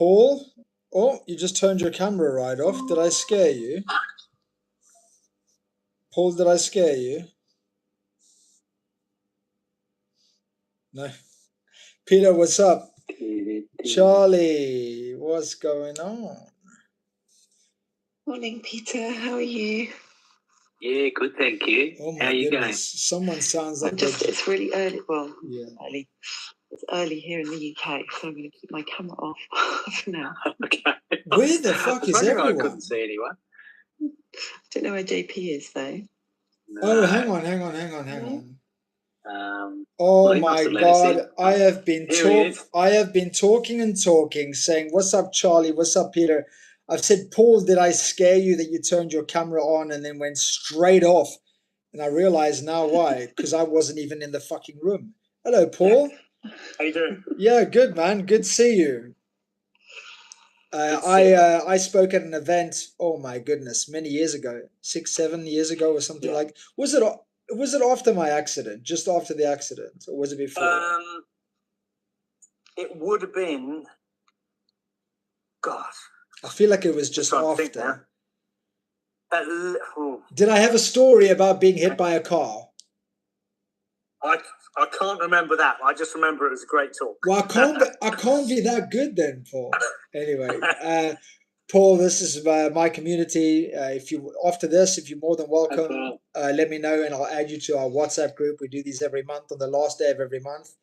Paul? Oh, you just turned your camera right off. Did I scare you? Paul, did I scare you? No. Peter, what's up? Charlie, what's going on? Morning, Peter. How are you? Yeah, good, thank you. Oh How my you goodness. going? Someone sounds like it's really early. Well, yeah. early. It's early here in the UK, so I'm going to keep my camera off for now. Okay. Where the fuck is everyone? I couldn't see anyone. I don't know where JP is, though. No. Oh, hang on. Oh Well, he my must have let us in. God. I have been talking and talking, saying, "What's up, Charlie? What's up, Peter?" I've said, "Paul, did I scare you that you turned your camera on and then went straight off?" And I realize now why, because I wasn't even in the fucking room. Hello, Paul. How you doing? Yeah, good, man. Good to see you. I spoke at an event, oh my goodness, many years ago, 6-7 years ago or something like. Was it after my accident, just after the accident, or was it before? It would have been. God, I feel like it was just after. Oh. Did I have a story about being hit by a car? I can't remember that. I just remember it was a great talk. Well, I can't be that good then, Paul. Anyway, Paul, this is my community. If you're more than welcome, let me know and I'll add you to our WhatsApp group. We do these every month on the last day of every month.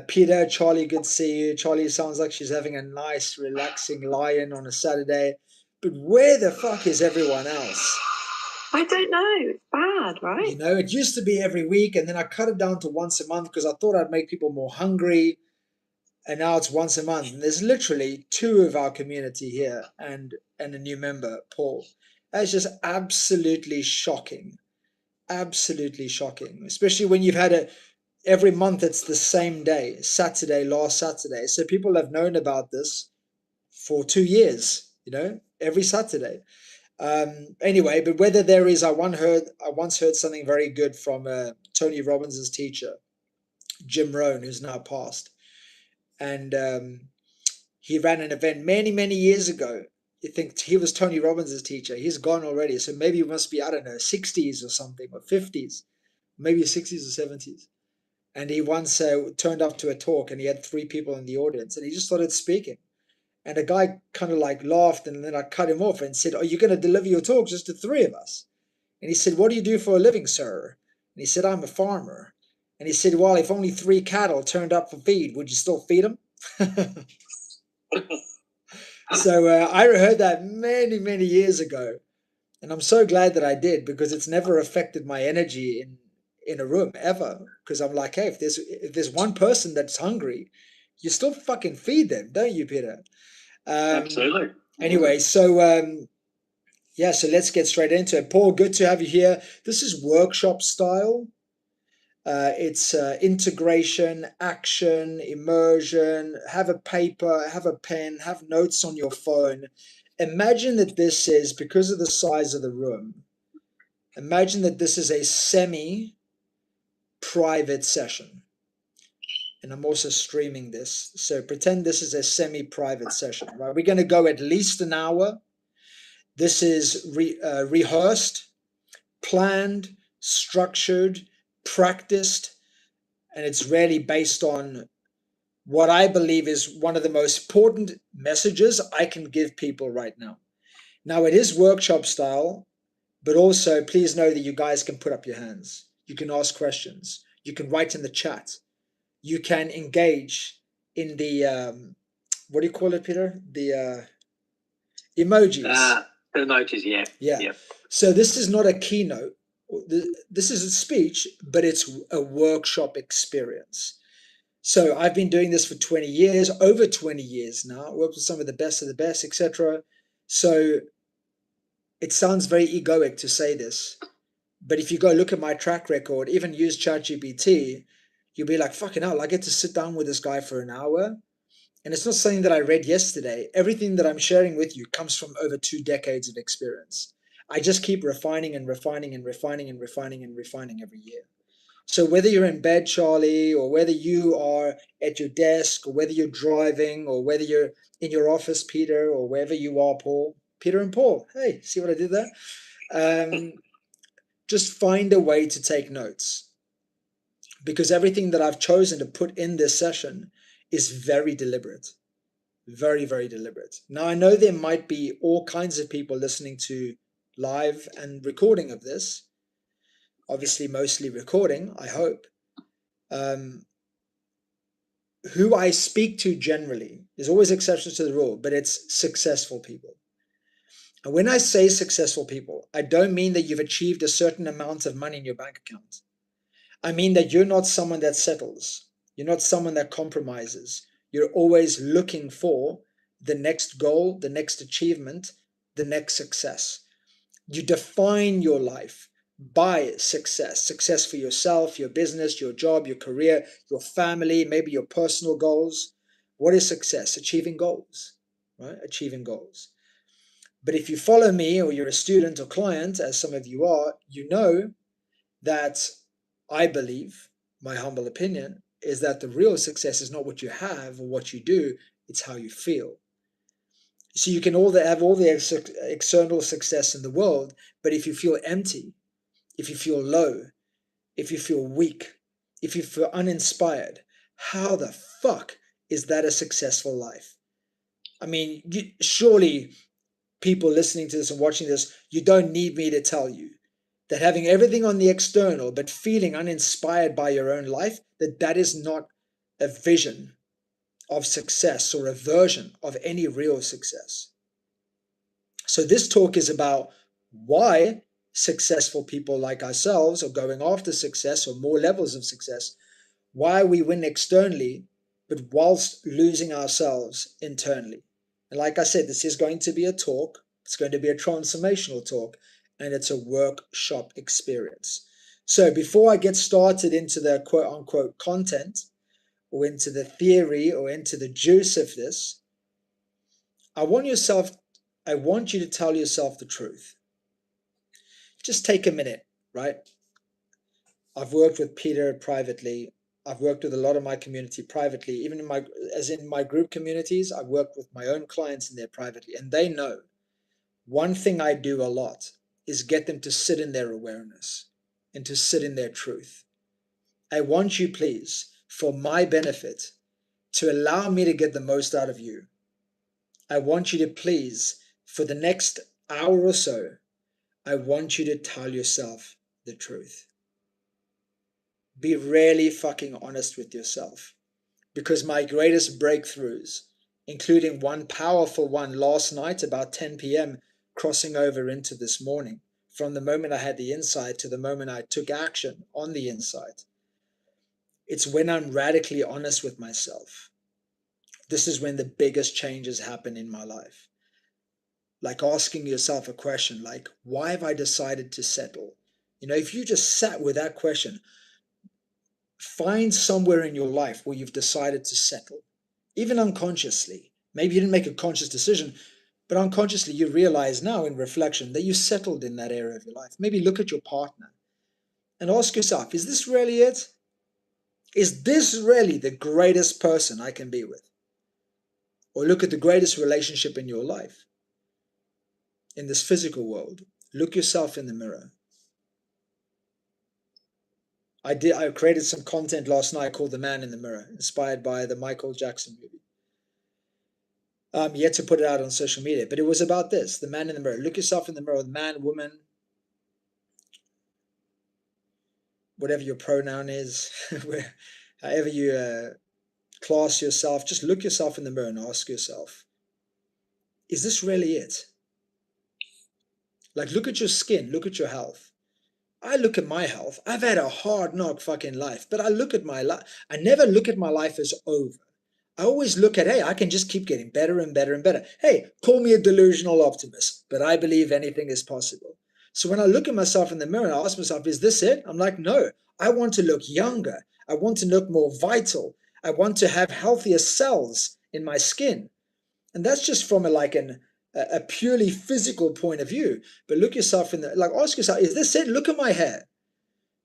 Peter, Charlie, good to see you. Charlie sounds like she's having a nice, relaxing lie-in on a Saturday. But where the fuck is everyone else? I don't know. It's bad, right? You know, it used to be every week, and then I cut it down to once a month because I thought I'd make people more hungry. And now it's once a month. And there's literally 2 of our community here and a new member, Paul. That's just absolutely shocking. Absolutely shocking. Especially when you've had every month it's the same day, last Saturday. So people have known about this for 2 years, every Saturday. Anyway, but whether there is, I once heard something very good from Tony Robbins' teacher, Jim Rohn, who's now passed. And he ran an event many, many years ago. You think he was Tony Robbins' teacher. He's gone already. So maybe it must be, I don't know, 60s or something, or 50s, maybe 60s or 70s. And he once turned up to a talk and he had 3 people in the audience and he just started speaking. And a guy kind of like laughed and then I cut him off and said, "Are you going to deliver your talk just to 3 of us?" And he said, "What do you do for a living, sir?" And he said, "I'm a farmer." And he said, "Well, if only 3 cattle turned up for feed, would you still feed them?" So I heard that many, many years ago. And I'm so glad that I did because it's never affected my energy in a room ever. Because I'm like, hey, if there's one person that's hungry, you still fucking feed them, don't you, Peter? Absolutely. Anyway, so so let's get straight into it. Paul, good to have you here. This is workshop style. It's integration, action, immersion. Have a paper, have a pen, have notes on your phone. Imagine that this is, because of the size of the room, imagine that this is a semi-private session. And I'm also streaming this. So pretend this is a semi-private session, right? We're going to go at least an hour. This is rehearsed, planned, structured, practiced, and it's really based on what I believe is one of the most important messages I can give people right now. Now, it is workshop style, but also please know that you guys can put up your hands. You can ask questions. You can write in the chat. You can engage in the, what do you call it, Peter? The emojis. The emojis, yeah. Yeah. So this is not a keynote. This is a speech, but it's a workshop experience. So I've been doing this for 20 years, over 20 years now. I worked with some of the best, etc. So it sounds very egoic to say this, but if you go look at my track record, even use ChatGPT, you'll be like, fucking hell, I get to sit down with this guy for an hour. And it's not something that I read yesterday. Everything that I'm sharing with you comes from over 2 decades of experience. I just keep refining and refining and refining and refining and refining every year. So whether you're in bed, Charlie, or whether you are at your desk, or whether you're driving, or whether you're in your office, Peter, or wherever you are, Paul, Peter and Paul. Hey, see what I did there? Just find a way to take notes, because everything that I've chosen to put in this session is very deliberate, very, very deliberate. Now, I know there might be all kinds of people listening to live and recording of this, obviously mostly recording, I hope. Who I speak to generally, there's always exceptions to the rule, but it's successful people. And when I say successful people, I don't mean that you've achieved a certain amount of money in your bank account. I mean that you're not someone that settles. You're not someone that compromises. You're always looking for the next goal, the next achievement, the next success. You define your life by success for yourself, your business, your job, your career, your family, maybe your personal goals. What is success? Achieving goals, right? Achieving goals. But if you follow me, or you're a student or client, as some of you are, you know that I believe, my humble opinion, is that the real success is not what you have or what you do, it's how you feel. So you can have all the external success in the world, but if you feel empty, if you feel low, if you feel weak, if you feel uninspired, how the fuck is that a successful life? I mean, surely people listening to this and watching this, you don't need me to tell you that having everything on the external but feeling uninspired by your own life, that is not a vision of success or a version of any real success. So this talk is about why successful people like ourselves are going after success or more levels of success, why we win externally, but whilst losing ourselves internally. And like I said, this is going to be a talk. It's going to be a transformational talk, and it's a workshop experience. So before I get started into the quote unquote content, or into the theory, or into the juice of this, I want you to tell yourself the truth. Just take a minute, right? I've worked with Peter privately. I've worked with a lot of my community privately, even in my group communities. I've worked with my own clients in there privately, and they know one thing I do a lot is get them to sit in their awareness and to sit in their truth. I want you, please, for my benefit, to allow me to get the most out of you. I want you to please, for the next hour or so, I want you to tell yourself the truth. Be really fucking honest with yourself. Because my greatest breakthroughs, including one powerful one last night about 10 p.m., crossing over into this morning, from the moment I had the insight to the moment I took action on the insight, it's when I'm radically honest with myself. This is when the biggest changes happen in my life. Like asking yourself a question like, why have I decided to settle? You know, if you just sat with that question, find somewhere in your life where you've decided to settle, even unconsciously. Maybe you didn't make a conscious decision, but unconsciously you realize now in reflection that you settled in that area of your life. Maybe look at your partner and ask yourself, is this really it? Is this really the greatest person I can be with? Or look at the greatest relationship in your life. In this physical world, look yourself in the mirror. I created some content last night called The Man in the Mirror, inspired by the Michael Jackson movie. Yet to put it out on social media, but it was about this, the man in the mirror. Look yourself in the mirror, man, woman, whatever your pronoun is, however you class yourself, just look yourself in the mirror and ask yourself, is this really it? Like, look at your skin, look at your health. I look at my health. I've had a hard knock fucking life, but I look at my life. I never look at my life as over. I always look at, hey, I can just keep getting better and better and better. Hey, call me a delusional optimist, but I believe anything is possible. So when I look at myself in the mirror and I ask myself, is this it? I'm like, no, I want to look younger. I want to look more vital. I want to have healthier cells in my skin. And that's just from a purely physical point of view. But look yourself in the, like, ask yourself, is this it? Look at my hair.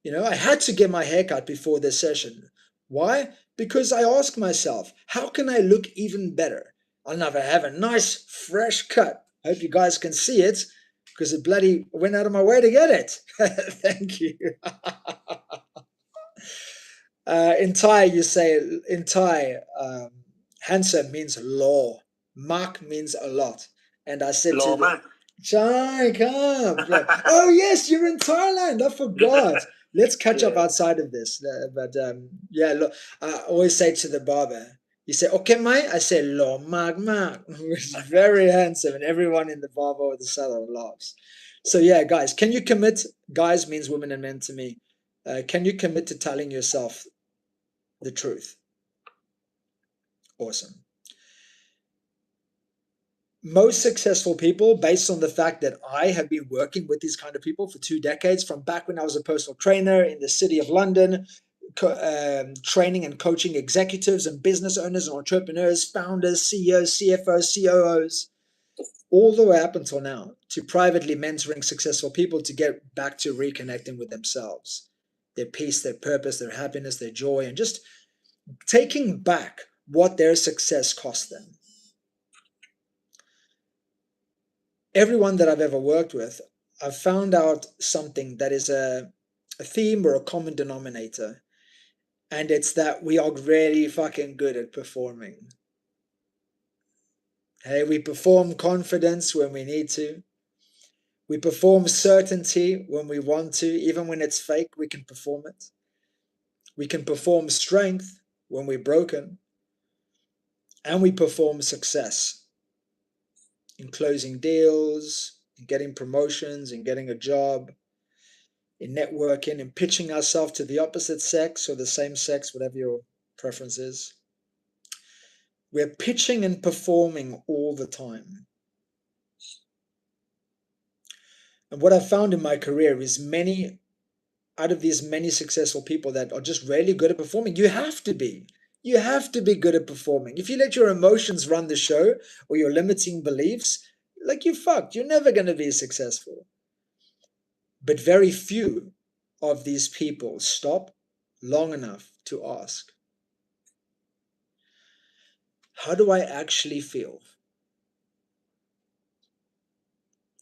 You know, I had to get my hair cut before this session. Why? Because I asked myself, how can I look even better? I'll never have a nice, fresh cut. Hope you guys can see it, because it bloody went out of my way to get it. Thank you. In Thai, you say, in Thai, handsome means law. Mark means a lot. And I said Law to man. Chai, come. Yeah. Oh, yes, you're in Thailand. I forgot. Let's catch up Yeah. outside of this. But yeah, look, I always say to the barber, you say, okay, mate? I say, lo, mark, which is very handsome. And everyone in the barber or the salon laughs. So yeah, guys, can you commit? Guys means women and men to me. Can you commit to telling yourself the truth? Awesome. Most successful people, based on the fact that I have been working with these kind of people for 2 decades, from back when I was a personal trainer in the city of London, training and coaching executives and business owners and entrepreneurs, founders, CEOs, CFOs, COOs, all the way up until now, to privately mentoring successful people to get back to reconnecting with themselves, their peace, their purpose, their happiness, their joy, and just taking back what their success cost them. Everyone that I've ever worked with, I've found out something that is a theme or a common denominator. And it's that we are really fucking good at performing. Hey, we perform confidence when we need to. We perform certainty when we want to. Even when it's fake, we can perform it. We can perform strength when we're broken. And we perform success in closing deals, in getting promotions, in getting a job, in networking, in pitching ourselves to the opposite sex or the same sex, whatever your preference is. We're pitching and performing all the time. And what I've found in my career is out of these many successful people that are just really good at performing, you have to be. You have to be good at performing. If you let your emotions run the show or your limiting beliefs, like you're fucked. You're never going to be successful. But very few of these people stop long enough to ask, how do I actually feel?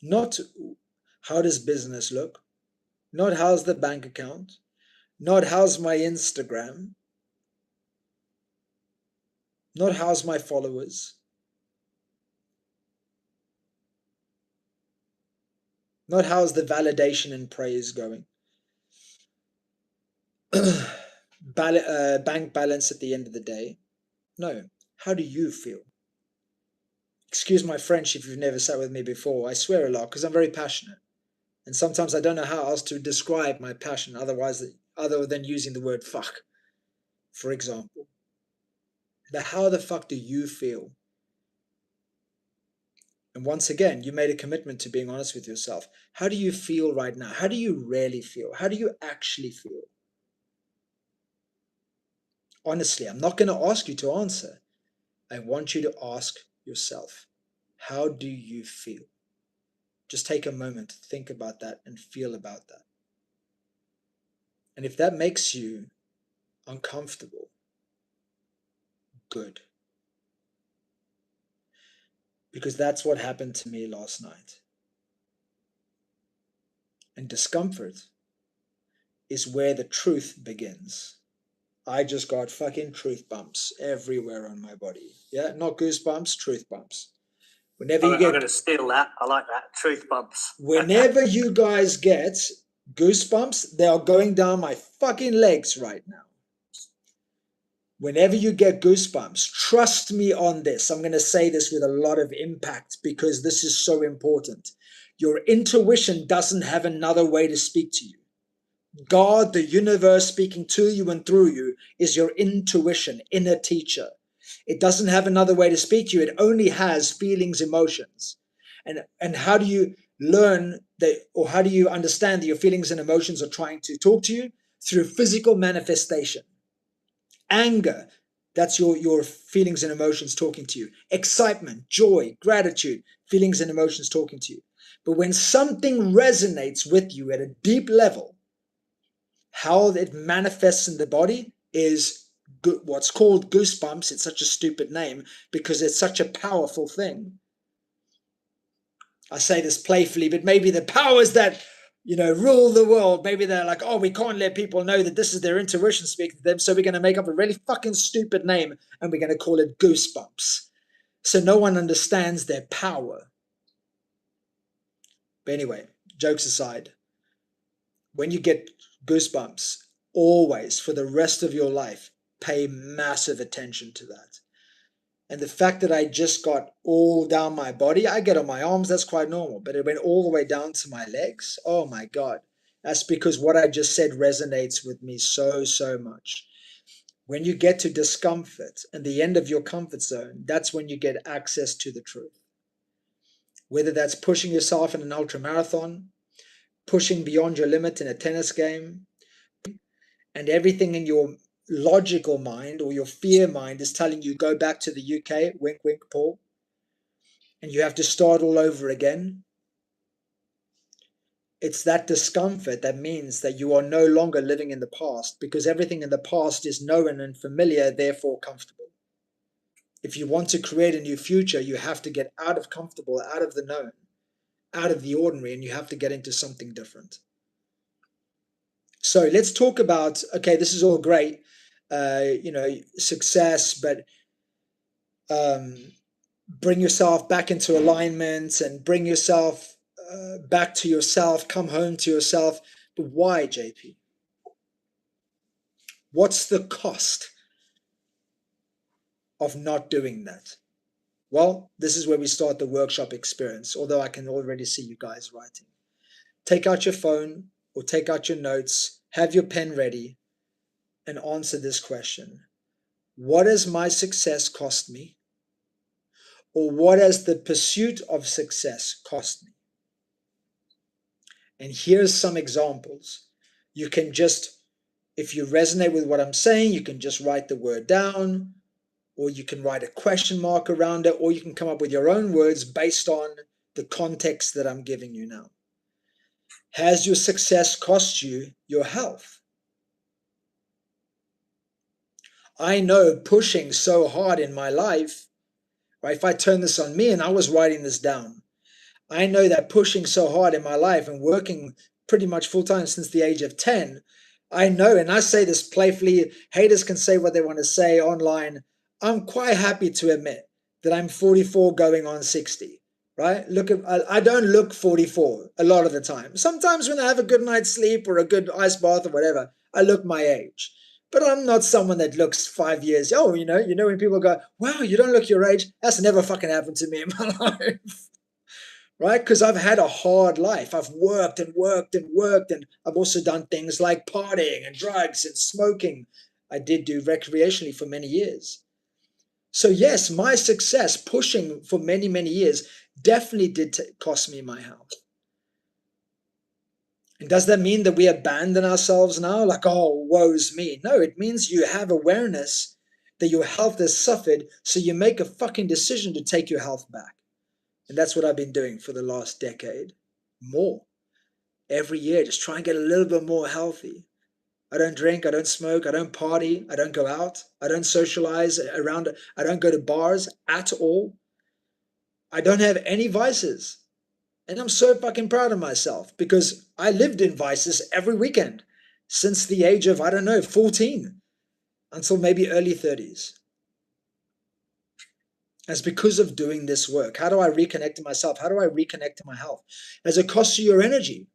Not how does business look? Not how's the bank account? Not how's my Instagram? Not how's my followers? Not how's the validation and praise going? Bank balance at the end of the day? No. How do you feel? Excuse my French if you've never sat with me before. I swear a lot because I'm very passionate. And sometimes I don't know how else to describe my passion other than using the word fuck, for example. But how the fuck do you feel? And once again, you made a commitment to being honest with yourself. How do you feel right now? How do you really feel? How do you actually feel? Honestly, I'm not going to ask you to answer. I want you to ask yourself, how do you feel? Just take a moment to think about that and feel about that. And if that makes you uncomfortable, good. Because that's what happened to me last night. And discomfort is where the truth begins. I just got fucking truth bumps everywhere on my body. Yeah, not goosebumps, truth bumps. Whenever I'm going to steal that. I like that. Truth bumps. Whenever you guys get goosebumps, they are going down my fucking legs right now. Whenever you get goosebumps, trust me on this. I'm going to say this with a lot of impact because this is so important. Your intuition doesn't have another way to speak to you. God, the universe speaking to you and through you, is your intuition, inner teacher. It doesn't have another way to speak to you. It only has feelings, emotions. And how do you learn that, or how do you understand that your feelings and emotions are trying to talk to you? Through physical manifestation. Anger, that's your feelings and emotions talking to you. Excitement, joy, gratitude, feelings and emotions talking to you. But when something resonates with you at a deep level, how it manifests in the body is what's called goosebumps. It's such a stupid name because it's such a powerful thing. I say this playfully, but maybe the powers that, rule the world, maybe they're like, oh, we can't let people know that this is their intuition speaking to them, so we're going to make up a really fucking stupid name and we're going to call it goosebumps. So no one understands their power. But anyway, jokes aside, when you get goosebumps, always, for the rest of your life, pay massive attention to that. And the fact that I just got all down my body, I get on my arms, that's quite normal, but it went all the way down to my legs. Oh my God. That's because what I just said resonates with me so, so much. When you get to discomfort and the end of your comfort zone, that's when you get access to the truth. Whether that's pushing yourself in an ultra marathon, pushing beyond your limit in a tennis game, and everything in your logical mind or your fear mind is telling you go back to the UK, wink, wink, Paul, and you have to start all over again. It's that discomfort that means that you are no longer living in the past, because everything in the past is known and familiar, therefore comfortable. If you want to create a new future, you have to get out of comfortable, out of the known, out of the ordinary, and you have to get into something different. So let's talk about, okay, this is all great, success, but bring yourself back into alignment and bring yourself back to yourself, come home to yourself. But why, JP? What's the cost of not doing that? Well, this is where we start the workshop experience, although I can already see you guys writing. Take out your phone or take out your notes, have your pen ready, and answer this question. What has my success cost me? Or what has the pursuit of success cost me? And here's some examples. You can just, if you resonate with what I'm saying, you can just write the word down, or you can write a question mark around it, or you can come up with your own words based on the context that I'm giving you now. Has your success cost you your health? I know pushing so hard in my life, right? If I turn this on me, and I was writing this down, I know that pushing so hard in my life and working pretty much full time since the age of 10, I know, and I say this playfully, haters can say what they want to say online. I'm quite happy to admit that I'm 44 going on 60, right? I don't look 44 a lot of the time. Sometimes when I have a good night's sleep or a good ice bath or whatever, I look my age. But I'm not someone that looks 5 years. Oh, when people go, wow, you don't look your age. That's never fucking happened to me in my life. Right? Because I've had a hard life. I've worked and worked and worked, and I've also done things like partying and drugs and smoking. I did do recreationally for many years. So yes, my success pushing for many, many years definitely did cost me my health. And does that mean that we abandon ourselves now? Like, oh, woe's me. No, it means you have awareness that your health has suffered, so you make a fucking decision to take your health back. And that's what I've been doing for the last decade. More. Every year, just try and get a little bit more healthy. I don't drink, I don't smoke, I don't party, I don't go out, I don't socialize around, I don't go to bars at all. I don't have any vices. And I'm so fucking proud of myself because I lived in vices every weekend since the age of, 14 until maybe early 30s. It's because of doing this work. How do I reconnect to myself? How do I reconnect to my health? As it costs you your energy.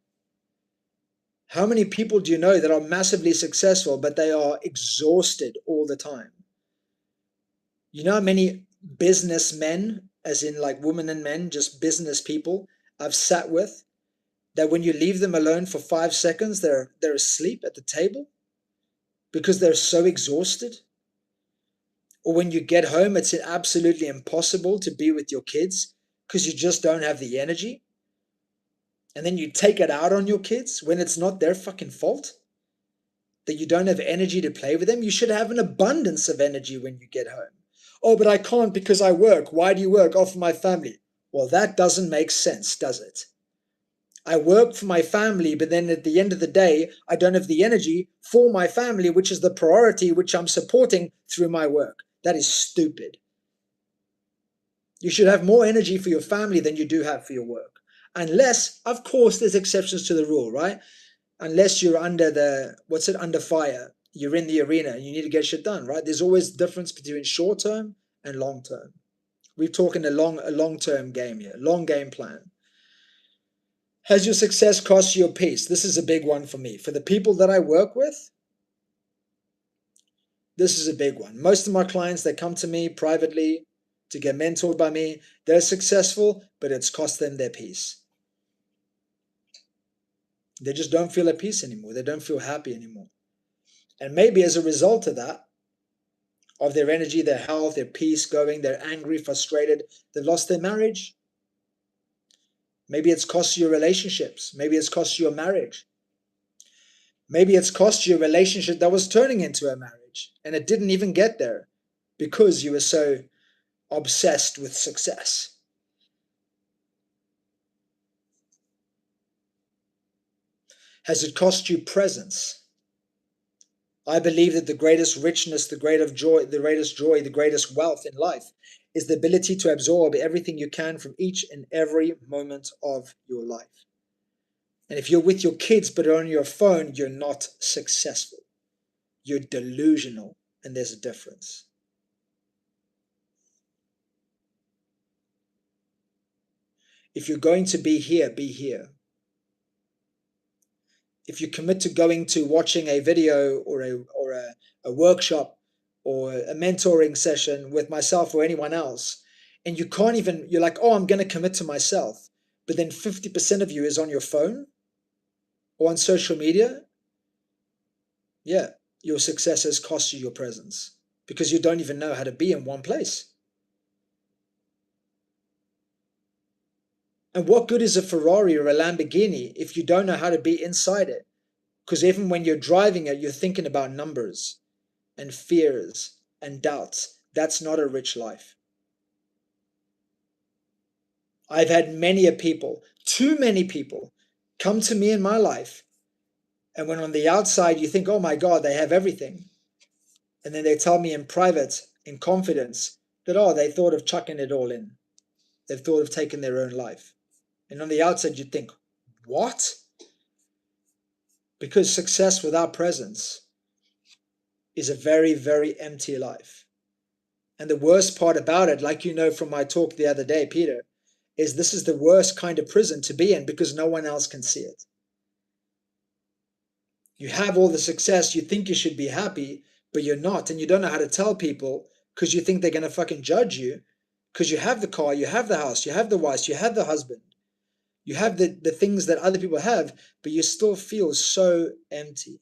How many people do you know that are massively successful, but they are exhausted all the time? You know how many businessmen, as in like women and men, just business people, I've sat with, that when you leave them alone for 5 seconds, they're asleep at the table because they're so exhausted? Or when you get home, it's absolutely impossible to be with your kids because you just don't have the energy. And then you take it out on your kids when it's not their fucking fault that you don't have energy to play with them. You should have an abundance of energy when you get home. Oh, but I can't because I work. Why do you work? Oh, for my family. Well, that doesn't make sense, does it? I work for my family, but then at the end of the day, I don't have the energy for my family, which is the priority, which I'm supporting through my work. That is stupid. You should have more energy for your family than you do have for your work. Unless, of course, there's exceptions to the rule, right? Unless you're under fire. You're in the arena and you need to get shit done, right? There's always a difference between short term and long term. We're talking a long-term game here, long game plan. Has your success cost you your peace? This is a big one for me. For the people that I work with, this is a big one. Most of my clients, they come to me privately to get mentored by me. They're successful, but it's cost them their peace. They just don't feel at peace anymore. They don't feel happy anymore. And maybe as a result of that, of their energy, their health, their peace going, they're angry, frustrated, they've lost their marriage. Maybe it's cost you your relationships. Maybe it's cost you your marriage. Maybe it's cost you a relationship that was turning into a marriage and it didn't even get there because you were so obsessed with success. Has it cost you presence? I believe that the greatest richness, the greatest joy, the greatest wealth in life is the ability to absorb everything you can from each and every moment of your life. And if you're with your kids but on your phone, you're not successful. You're delusional, and there's a difference. If you're going to be here, be here. If you commit to going to watching a video or a workshop or a mentoring session with myself or anyone else, and you can't even, you're like, oh, I'm going to commit to myself, but then 50% of you is on your phone or on social media, yeah, your success has cost you your presence because you don't even know how to be in one place. And what good is a Ferrari or a Lamborghini if you don't know how to be inside it? Because even when you're driving it, you're thinking about numbers and fears and doubts. That's not a rich life. I've had too many people come to me in my life, and when on the outside you think, oh my God, they have everything. And then they tell me in private, in confidence, that, oh, they thought of chucking it all in. They've thought of taking their own life. And on the outside you think, what? Because success without presence is a very, very empty life. And the worst part about it, like you know from my talk the other day, Peter, is this is the worst kind of prison to be in because no one else can see it. You have all the success, you think you should be happy, but you're not, and you don't know how to tell people because you think they're going to fucking judge you because you have the car, you have the house, you have the wife, you have the husband, you have the things that other people have, but you still feel so empty.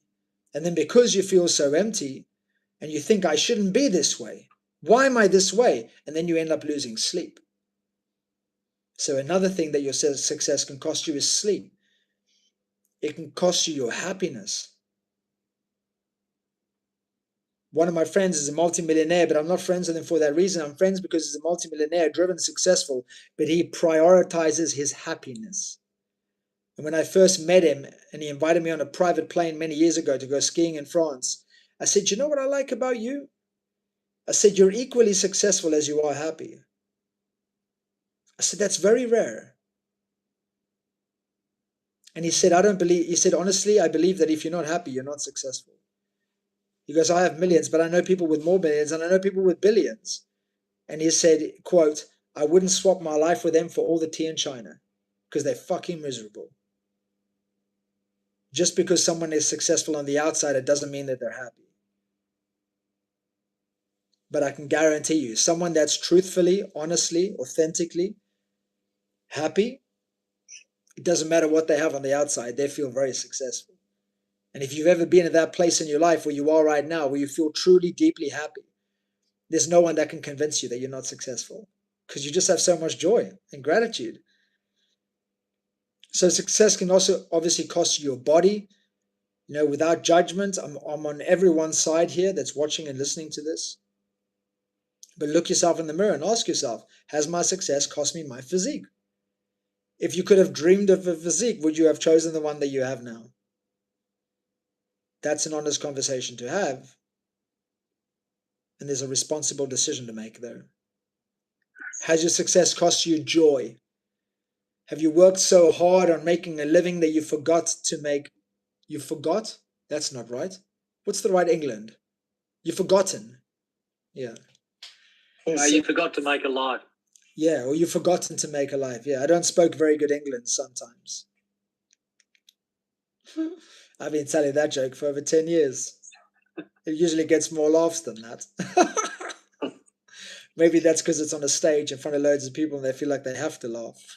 And then because you feel so empty and you think I shouldn't be this way, why am I this way? And then you end up losing sleep. So another thing that your success can cost you is sleep. It can cost you your happiness. One of my friends is a multimillionaire, but I'm not friends with him for that reason. I'm friends because he's a multimillionaire, driven, successful, but he prioritizes his happiness. And when I first met him and he invited me on a private plane many years ago to go skiing in France, I said, you know what I like about you? I said, you're equally successful as you are happy. I said, that's very rare. And he said, honestly, I believe that if you're not happy, you're not successful. He goes, I have millions, but I know people with more millions and I know people with billions. And he said, quote, I wouldn't swap my life with them for all the tea in China because they're fucking miserable. Just because someone is successful on the outside, it doesn't mean that they're happy. But I can guarantee you, someone that's truthfully, honestly, authentically happy, it doesn't matter what they have on the outside, they feel very successful. And if you've ever been at that place in your life where you are right now, where you feel truly, deeply happy, there's no one that can convince you that you're not successful because you just have so much joy and gratitude. So success can also obviously cost you your body. You know, without judgment, I'm on everyone's side here that's watching and listening to this. But look yourself in the mirror and ask yourself, has my success cost me my physique? If you could have dreamed of a physique, would you have chosen the one that you have now? That's an honest conversation to have. And there's a responsible decision to make there. Has your success cost you joy? Have you worked so hard on making a living that you forgot to make... You forgot? That's not right. What's the right England? You've forgotten. Yeah. You forgot to make a life. Yeah, or you've forgotten to make a life. Yeah, I don't speak very good English sometimes. I've been telling that joke for over 10 years. It usually gets more laughs than that. Maybe that's because it's on a stage in front of loads of people and they feel like they have to laugh.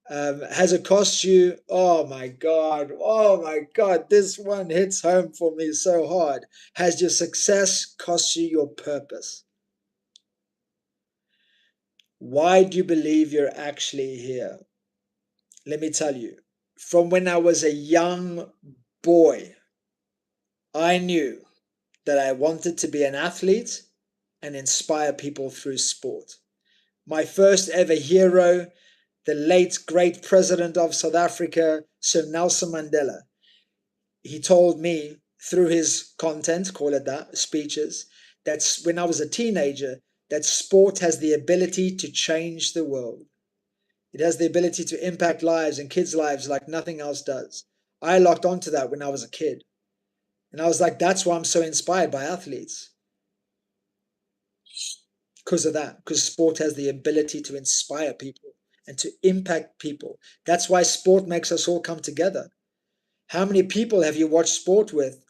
Has it cost you? Oh my God, this one hits home for me so hard. Has your success cost you your purpose? Why do you believe you're actually here? Let me tell you, from when I was a young boy, I knew that I wanted to be an athlete and inspire people through sport. My first ever hero, the late great president of South Africa, Sir Nelson Mandela, he told me through his content, call it that, speeches, that when I was a teenager, that sport has the ability to change the world. It has the ability to impact lives and kids' lives like nothing else does. I locked onto that when I was a kid. And I was like, that's why I'm so inspired by athletes. Because of that. Because sport has the ability to inspire people and to impact people. That's why sport makes us all come together. How many people have you watched sport with?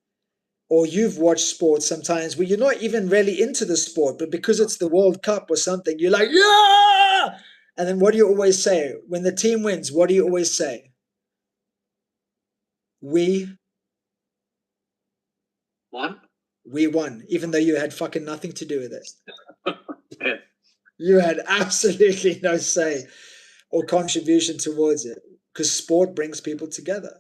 Or you've watched sport sometimes where you're not even really into the sport, but because it's the World Cup or something, you're like, yeah! And then what do you always say? When the team wins, what do you always say? We won. We won, even though you had fucking nothing to do with it. Yeah. You had absolutely no say or contribution towards it, because sport brings people together.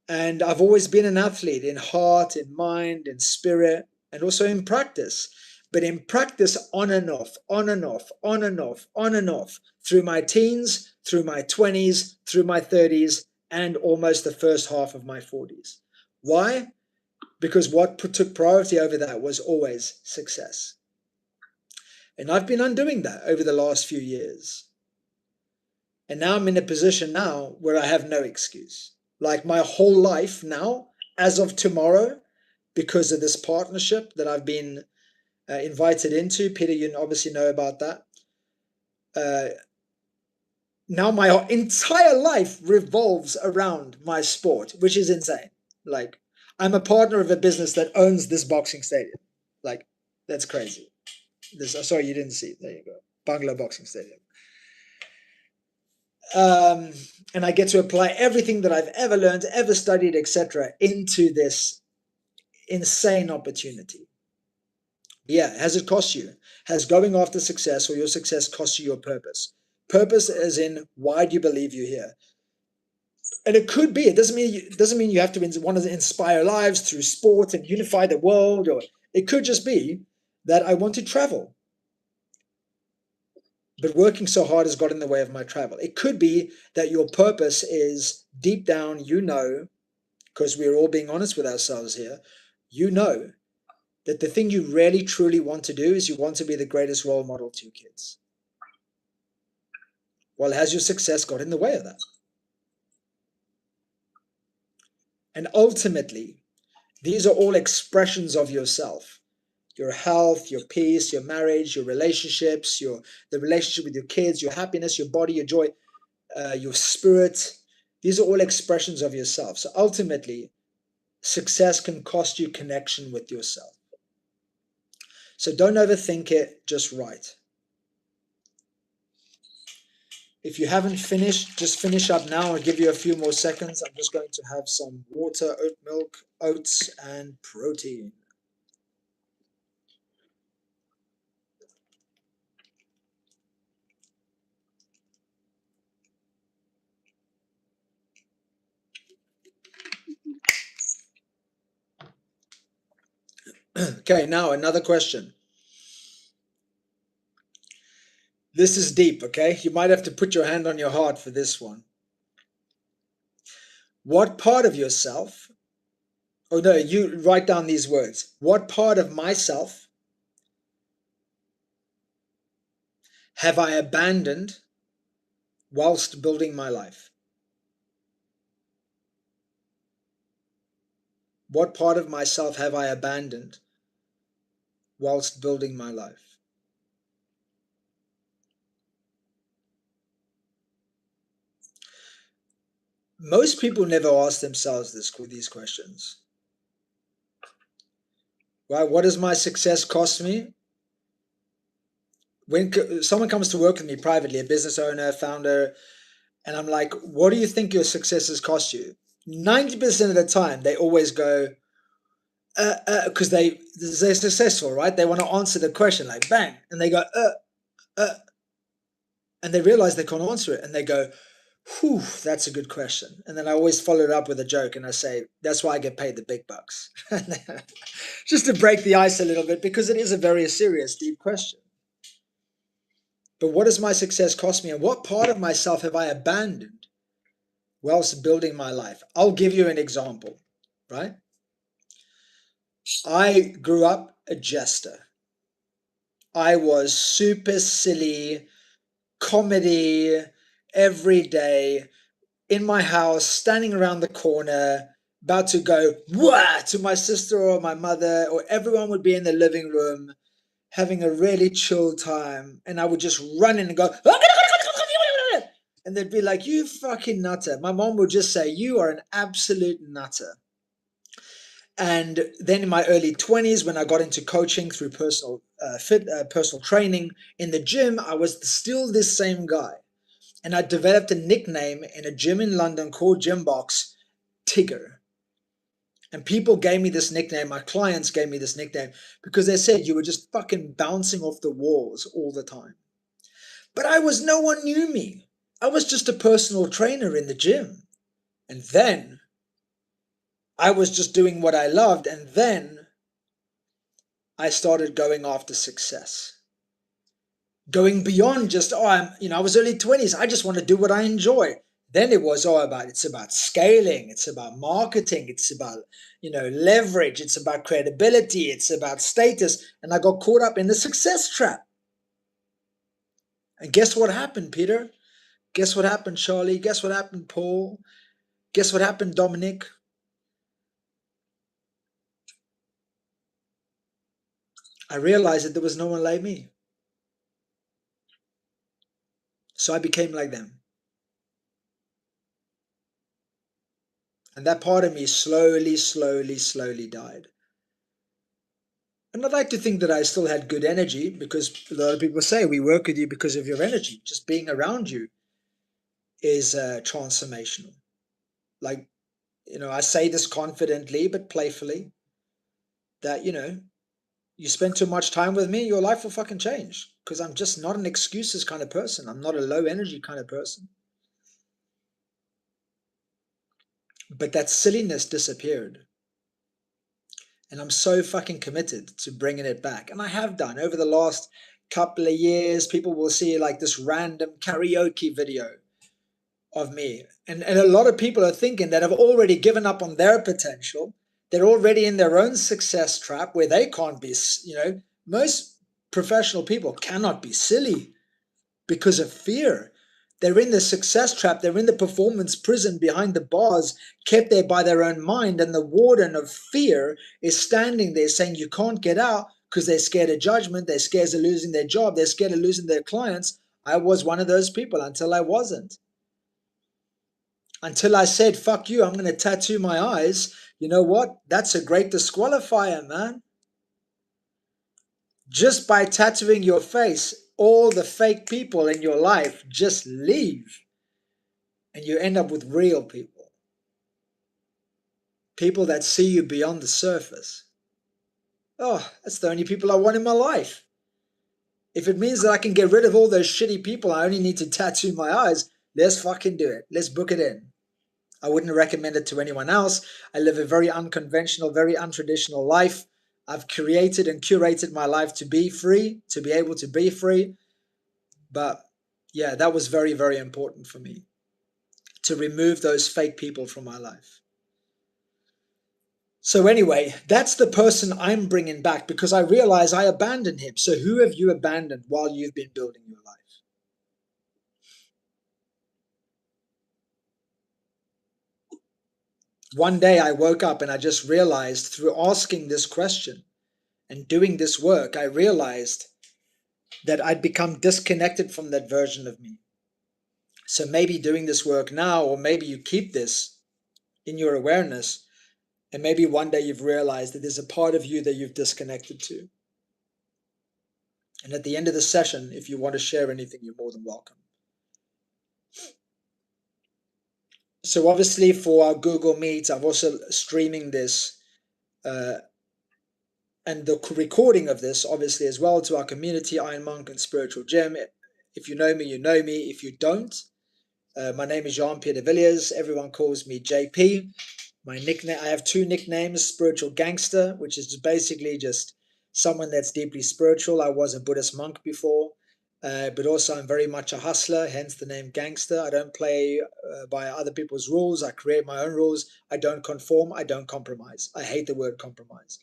And I've always been an athlete in heart, in mind, in spirit, and also in practice. But in practice, on and off, on and off, on and off, on and off, through my teens, through my 20s, through my 30s, and almost the first half of my 40s. Why? Because what took priority over that was always success. And I've been undoing that over the last few years. And now I'm in a position now where I have no excuse. Like my whole life now, as of tomorrow, because of this partnership that I've been invited into. Peter, you obviously know about that. Now my entire life revolves around my sport, which is insane. Like, I'm a partner of a business that owns this boxing stadium. Like, that's crazy. Sorry, you didn't see it. There you go. Bangla Boxing Stadium. And I get to apply everything that I've ever learned, ever studied, etc., into this insane opportunity. Yeah, has it cost you? Has going after success or your success cost you your purpose? Purpose as in, why do you believe you're here? And it could be, it doesn't mean you have to want to inspire lives through sport and unify the world, or it could just be that I want to travel. But working so hard has got in the way of my travel. It could be that your purpose is deep down, because we're all being honest with ourselves here, that the thing you really truly want to do is you want to be the greatest role model to your kids. Well, has your success got in the way of that? And ultimately, these are all expressions of yourself. Your health, your peace, your marriage, your relationships, the relationship with your kids, your happiness, your body, your joy, your spirit. These are all expressions of yourself. So ultimately, success can cost you connection with yourself. So don't overthink it, just write. If you haven't finished, just finish up now. I'll give you a few more seconds. I'm just going to have some water, oat milk, oats, and protein. Okay, now another question. This is deep, okay? You might have to put your hand on your heart for this one. What part of yourself, oh no, you write down these words. What part of myself have I abandoned whilst building my life? What part of myself have I abandoned whilst building my life? Most people never ask themselves these questions. Right? What does my success cost me? When someone comes to work with me privately, a business owner, founder, and I'm like, what do you think your success has cost you? 90% of the time, they always go, because they're successful, right? They want to answer the question like bang, and they go, and they realize they can't answer it, and they go, whew, that's a good question. And then I always follow it up with a joke, and I say, that's why I get paid the big bucks. Just to break the ice a little bit, because it is a very serious, deep question. But what does my success cost me, and what part of myself have I abandoned whilst building my life? I'll give you an example, right? I grew up a jester. I was super silly, comedy every day, in my house, standing around the corner, about to go wah to my sister or my mother, or everyone would be in the living room having a really chill time, and I would just run in and go, and they'd be like, you fucking nutter. My mom would just say, you are an absolute nutter. And then in my early 20s, when I got into coaching through personal training in the gym, I was still this same guy. And I developed a nickname in a gym in London called Gymbox, Tigger. And people gave me this nickname, my clients gave me this nickname, because they said you were just fucking bouncing off the walls all the time. But no one knew me. I was just a personal trainer in the gym. And then I was just doing what I loved. And then I started going after success. Going beyond just, I was early 20s. I just want to do what I enjoy. Then it was it's about scaling. It's about marketing. It's about, leverage. It's about credibility. It's about status. And I got caught up in the success trap. And guess what happened, Peter? Guess what happened, Charlie? Guess what happened, Paul? Guess what happened, Dominic? I realized that there was no one like me. So I became like them. And that part of me slowly died. And I'd like to think that I still had good energy, because a lot of people say we work with you because of your energy. Just being around you is transformational. Like, I say this confidently but playfully, that, you spend too much time with me, your life will fucking change, because I'm just not an excuses kind of person. I'm not a low energy kind of person. But that silliness disappeared. And I'm so fucking committed to bringing it back. And I have done over the last couple of years. People will see like this random karaoke video of me. And a lot of people are thinking that have already given up on their potential. They're already in their own success trap where they can't be, most professional people cannot be silly because of fear. They're in the success trap. They're in the performance prison behind the bars, kept there by their own mind. And the warden of fear is standing there saying you can't get out because they're scared of judgment. They're scared of losing their job. They're scared of losing their clients. I was one of those people until I wasn't. Until I said, fuck you, I'm going to tattoo my eyes. You know what? That's a great disqualifier, man. Just by tattooing your face, all the fake people in your life just leave. And you end up with real people. People that see you beyond the surface. Oh, that's the only people I want in my life. If it means that I can get rid of all those shitty people, I only need to tattoo my eyes, let's fucking do it. Let's book it in. I wouldn't recommend it to anyone else. I live a very unconventional, very untraditional life. I've created and curated my life to be free, to be able to be free. But yeah, that was very, very important for me to remove those fake people from my life. So anyway, that's the person I'm bringing back because I realize I abandoned him. So who have you abandoned while you've been building your life? One day I woke up and I just realized through asking this question and doing this work, I realized that I'd become disconnected from that version of me. So maybe doing this work now, or maybe you keep this in your awareness, and maybe one day you've realized that there's a part of you that you've disconnected to. And at the end of the session, if you want to share anything, you're more than welcome. So obviously for our Google Meet, I'm also streaming this and the recording of this, obviously, as well to our community, Iron Monk and Spiritual Gem. If you know me, you know me. If you don't, my name is Jean-Pierre de Villiers. Everyone calls me JP. My nickname, I have two nicknames, Spiritual Gangster, which is basically just someone that's deeply spiritual. I was a Buddhist monk before, but also I'm very much a hustler, hence the name Gangster. I don't play by other people's rules. I create my own rules. I don't conform. I don't compromise. I hate the word compromise.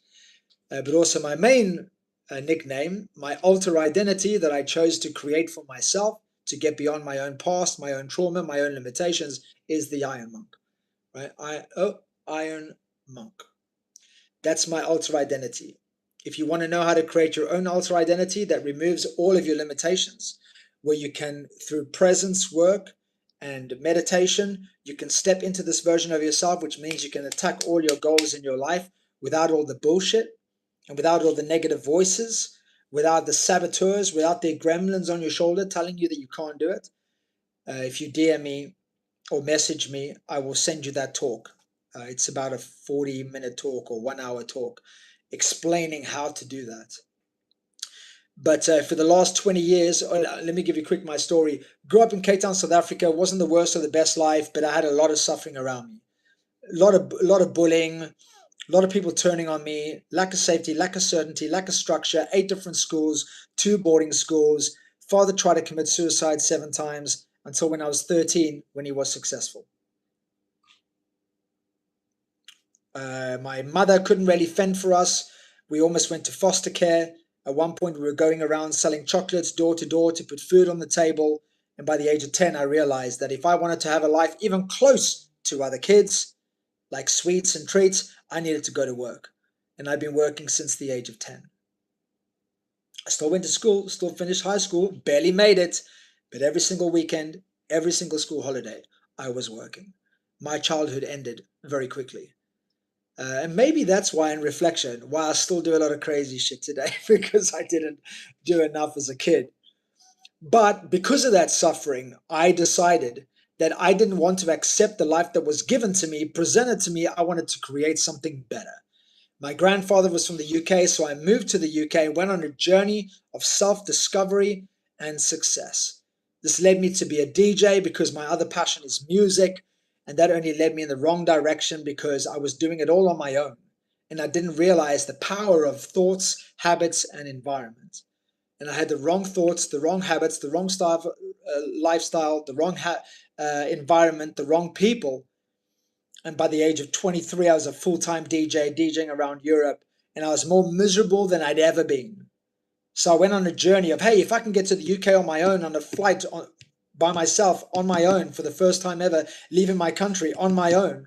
But also my main nickname, my alter identity that I chose to create for myself to get beyond my own past, my own trauma, my own limitations, is the Iron Monk. Right? Iron Monk. That's my alter identity. If you want to know how to create your own alter identity that removes all of your limitations, where you can, through presence work and meditation, you can step into this version of yourself, which means you can attack all your goals in your life without all the bullshit and without all the negative voices, without the saboteurs, without the gremlins on your shoulder telling you that you can't do it. If you DM me or message me, I will send you that talk. It's about a 40-minute talk or 1 hour talk explaining how to do that. But for the last 20 years, let me give you quick my story. Grew up in Cape Town, South Africa. Wasn't the worst or the best life, but I had a lot of suffering around me. A lot of bullying, a lot of people turning on me, lack of safety, lack of certainty, lack of structure, 8 different schools, 2 boarding schools. Father tried to commit suicide 7 times until when I was 13, when he was successful. My mother couldn't really fend for us. We almost went to foster care. At one point, we were going around selling chocolates door to door to put food on the table. And by the age of 10, I realized that if I wanted to have a life even close to other kids, like sweets and treats, I needed to go to work. And I've been working since the age of 10. I still went to school, still finished high school, barely made it. But every single weekend, every single school holiday, I was working. My childhood ended very quickly. And maybe that's why, in reflection, why I still do a lot of crazy shit today, because I didn't do enough as a kid. But because of that suffering, I decided that I didn't want to accept the life that was given to me, presented to me. I wanted to create something better. My grandfather was from the UK, so I moved to the UK, went on a journey of self-discovery and success. This led me to be a DJ because my other passion is music. And that only led me in the wrong direction because I was doing it all on my own. And I didn't realize the power of thoughts, habits, and environment. And I had the wrong thoughts, the wrong habits, the wrong style, lifestyle, the wrong environment, the wrong people. And by the age of 23, I was a full-time DJ, DJing around Europe. And I was more miserable than I'd ever been. So I went on a journey of, hey, if I can get to the UK on my own on a flight by myself on my own for the first time ever, leaving my country on my own,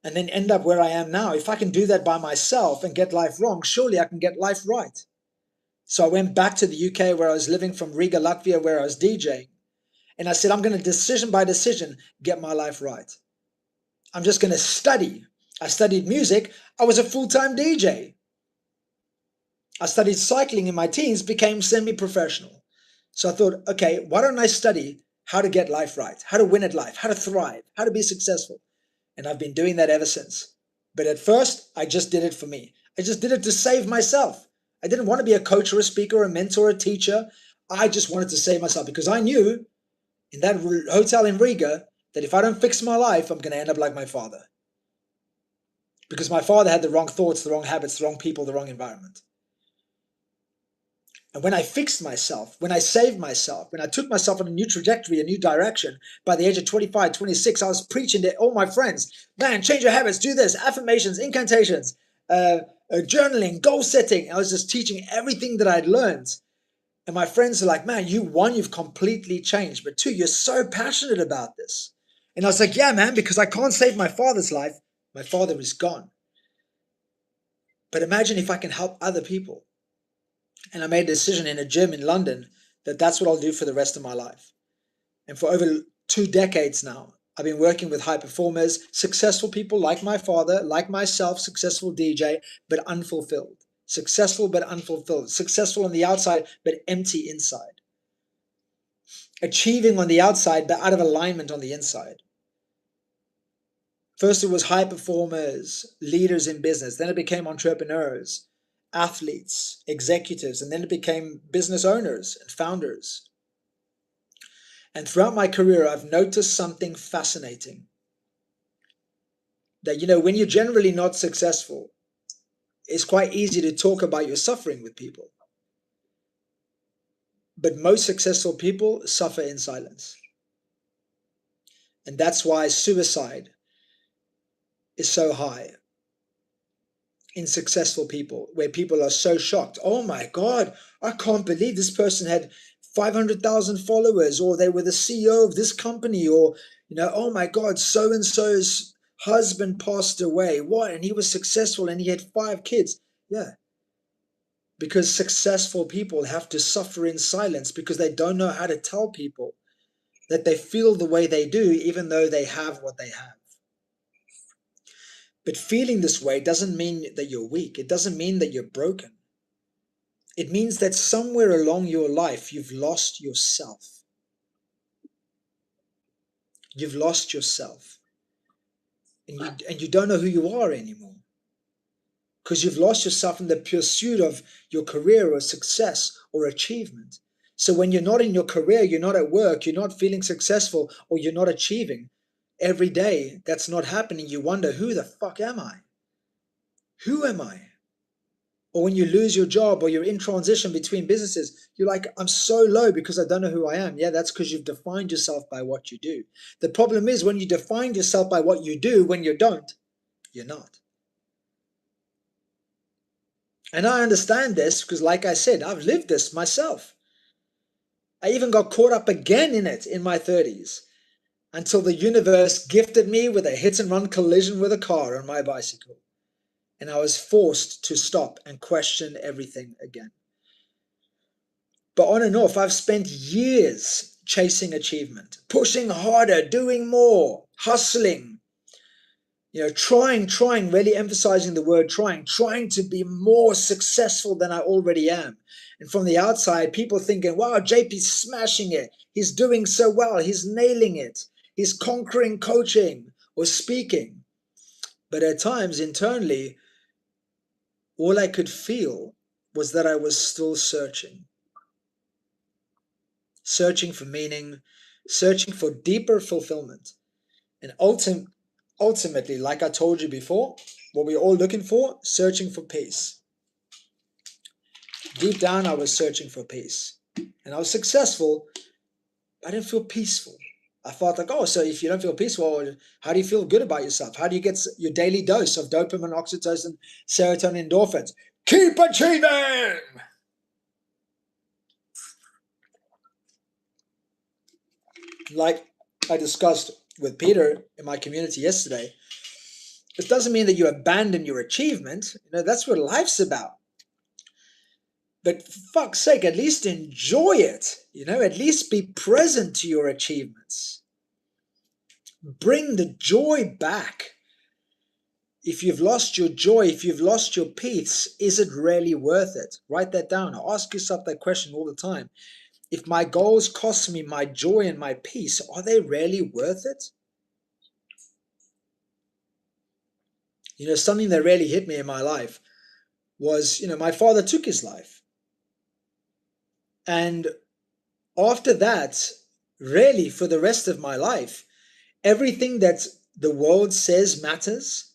and then end up where I am now. If I can do that by myself and get life wrong, surely I can get life right. So I went back to the UK where I was living from Riga, Latvia, where I was DJing. And I said, I'm going to decision by decision get my life right. I'm just going to study. I studied music. I was a full-time DJ. I studied cycling in my teens, became semi-professional. So I thought, okay, why don't I study how to get life right, how to win at life, how to thrive, how to be successful. And I've been doing that ever since. But at first, I just did it for me. I just did it to save myself. I didn't want to be a coach or a speaker or a mentor or a teacher. I just wanted to save myself because I knew in that hotel in Riga that if I don't fix my life, I'm going to end up like my father. Because my father had the wrong thoughts, the wrong habits, the wrong people, the wrong environment. And when I fixed myself, when I saved myself, when I took myself on a new trajectory, a new direction, by the age of 25, 26, I was preaching to all my friends, man, change your habits, do this, affirmations, incantations, journaling, goal setting. I was just teaching everything that I'd learned. And my friends are like, man, you've completely changed. But two, you're so passionate about this. And I was like, yeah, man, because I can't save my father's life. My father is gone. But imagine if I can help other people. And I made a decision in a gym in London that that's what I'll do for the rest of my life. And for over 2 decades now, I've been working with high performers, successful people like my father, like myself, successful DJ, but unfulfilled. Successful but unfulfilled. Successful on the outside, but empty inside. Achieving on the outside, but out of alignment on the inside. First, it was high performers, leaders in business. Then it became entrepreneurs, athletes, executives, and then it became business owners and founders. And throughout my career, I've noticed something fascinating. That, when you're generally not successful, it's quite easy to talk about your suffering with people. But most successful people suffer in silence. And that's why suicide is so high in successful people, where people are so shocked. Oh my God, I can't believe this person had 500,000 followers, or they were the CEO of this company, or, oh my God, so-and-so's husband passed away. What? And he was successful and he had 5 kids. Yeah. Because successful people have to suffer in silence because they don't know how to tell people that they feel the way they do, even though they have what they have. But feeling this way doesn't mean that you're weak. It doesn't mean that you're broken. It means that somewhere along your life, you've lost yourself. You've lost yourself. And you don't know who you are anymore. Because you've lost yourself in the pursuit of your career or success or achievement. So when you're not in your career, you're not at work, you're not feeling successful, or you're not achieving, every day that's not happening, you wonder, who the fuck am I? Who am I? Or when you lose your job or you're in transition between businesses, you're like, I'm so low because I don't know who I am. Yeah, that's because you've defined yourself by what you do. The problem is when you define yourself by what you do, when you don't, you're not. And I understand this because, like I said, I've lived this myself. I even got caught up again in it in my 30s until the universe gifted me with a hit-and-run collision with a car on my bicycle. And I was forced to stop and question everything again. But on and off, I've spent years chasing achievement, pushing harder, doing more, hustling, trying, really emphasizing the word trying to be more successful than I already am. And from the outside, people thinking, wow, JP's smashing it. He's doing so well. He's nailing it. He's conquering coaching or speaking. But at times, internally, all I could feel was that I was still searching for meaning, searching for deeper fulfillment. And ultimately, like I told you before, what we're all looking for, searching for peace. Deep down, I was searching for peace. And I was successful, but I didn't feel peaceful. I felt like, so if you don't feel peaceful, how do you feel good about yourself? How do you get your daily dose of dopamine, oxytocin, serotonin, endorphins? Keep achieving! Like I discussed with Peter in my community yesterday, it doesn't mean that you abandon your achievement. That's what life's about. But for fuck's sake, at least enjoy it. At least be present to your achievements. Bring the joy back. If you've lost your joy, if you've lost your peace, is it really worth it? Write that down. Ask yourself that question all the time. If my goals cost me my joy and my peace, are they really worth it? Something that really hit me in my life was, my father took his life. And after that, really for the rest of my life, everything that the world says matters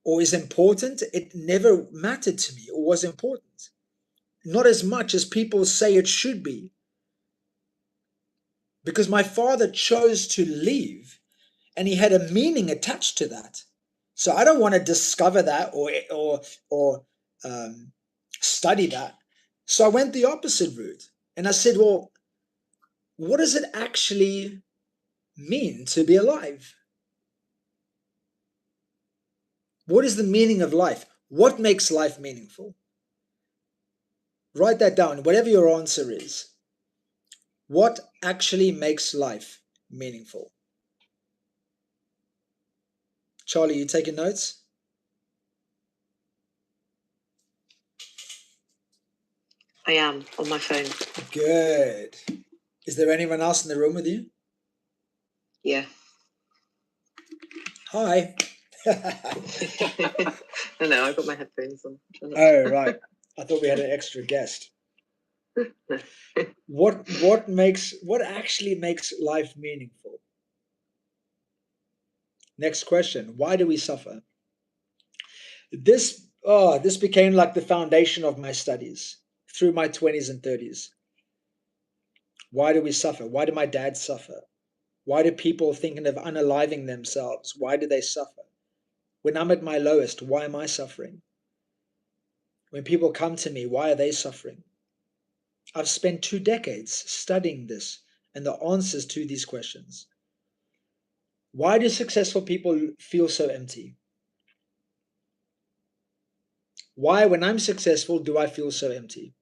or is important, it never mattered to me or was important. not as much as people say it should be. Because my father chose to leave, and he had a meaning attached to that. So I don't want to discover that or study that. So I went the opposite route, and I said, well, what does it actually mean to be alive? What is the meaning of life? What makes life meaningful? Write that down, whatever your answer is. What actually makes life meaningful? Charlie, you taking notes? I am on my phone. Good. Is there anyone else in the room with you? Yeah. Hi. No, I've got my headphones on. Oh, right. I thought we had an extra guest. What actually makes life meaningful? Next question. Why do we suffer? This became like the foundation of my studies through my 20s and 30s. Why do we suffer? Why do my dad suffer? Why do people thinking of unaliving themselves? Why do they suffer? When I'm at my lowest, why am I suffering? When people come to me, why are they suffering? I've spent 2 decades studying this and the answers to these questions. Why do successful people feel so empty? Why, when I'm successful, do I feel so empty?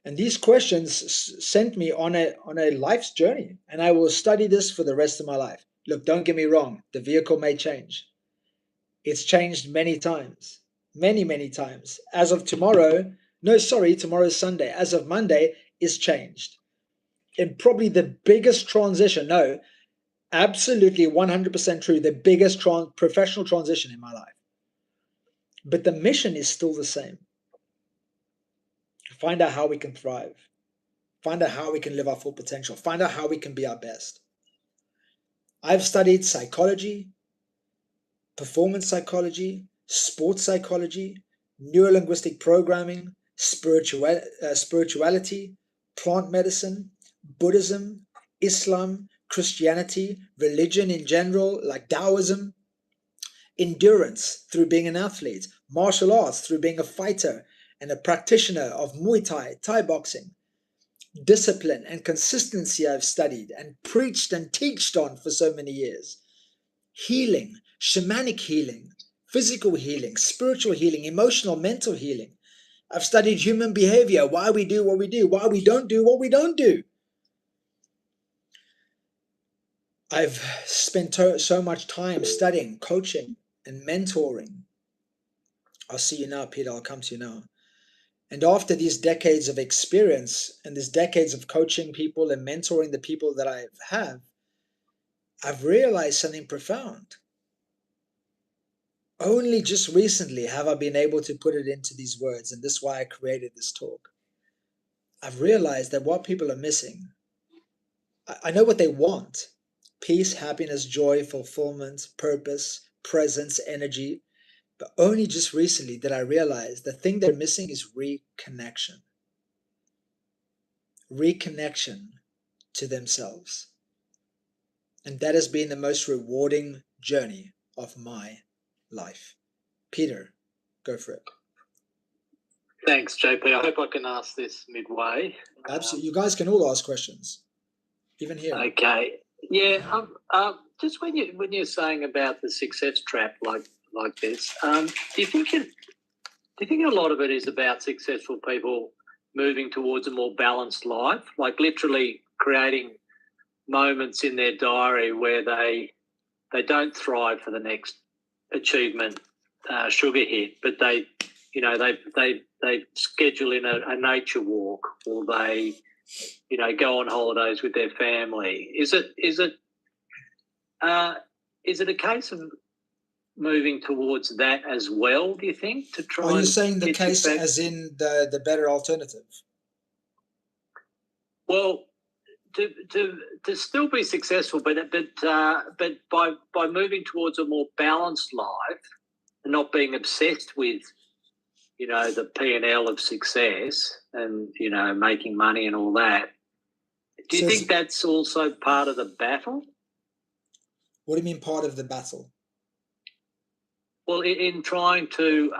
And these questions sent me on a life's journey, and I will study this for the rest of my life. Look, don't get me wrong, the vehicle may change. It's changed many times, many times. As of tomorrow, tomorrow's Sunday. As of Monday, it's changed. And probably the biggest transition, no, absolutely 100% true, the biggest professional transition in my life. But the mission is still the same. Find out how we can thrive. Find out how we can live our full potential. Find out how we can be our best. I've studied psychology, performance psychology, sports psychology, neurolinguistic programming, spirituality, plant medicine, Buddhism, Islam, Christianity, religion in general, like Taoism, endurance through being an athlete, martial arts through being a fighter and a practitioner of Muay Thai, Thai boxing, discipline and consistency I've studied and preached and teached on for so many years. Healing, shamanic healing, physical healing, spiritual healing, emotional, mental healing. I've studied human behavior, why we do what we do, why we don't do what we don't do. I've spent so much time studying, coaching, and mentoring. I'll see you now, Peter. I'll come to you now. And after these decades of experience and these decades of coaching people and mentoring the people that I have, I've realized something profound. Only just recently have I been able to put it into these words, and this is why I created this talk. I've realized that what people are missing, I know what they want: peace, happiness, joy, fulfillment, purpose, presence, energy. But only just recently did I realize the thing they're missing is reconnection. Reconnection to themselves. And that has been the most rewarding journey of my life. Peter, go for it. Thanks, JP. I hope I can ask this midway. Absolutely. You guys can all ask questions, even here. Okay. Yeah. Just when you're saying about the success trap, like this, do you think a lot of it is about successful people moving towards a more balanced life, like literally creating moments in their diary where they don't thrive for the next achievement, sugar hit, but they schedule in a nature walk, or they go on holidays with their family? Is it a case of moving towards that as well, do you think, to try? Are you saying the case as in the better alternative? Well, to still be successful, but by moving towards a more balanced life and not being obsessed with the P&L of success and, making money and all that. Do you think that's also part of the battle? What do you mean part of the battle? Well, in trying to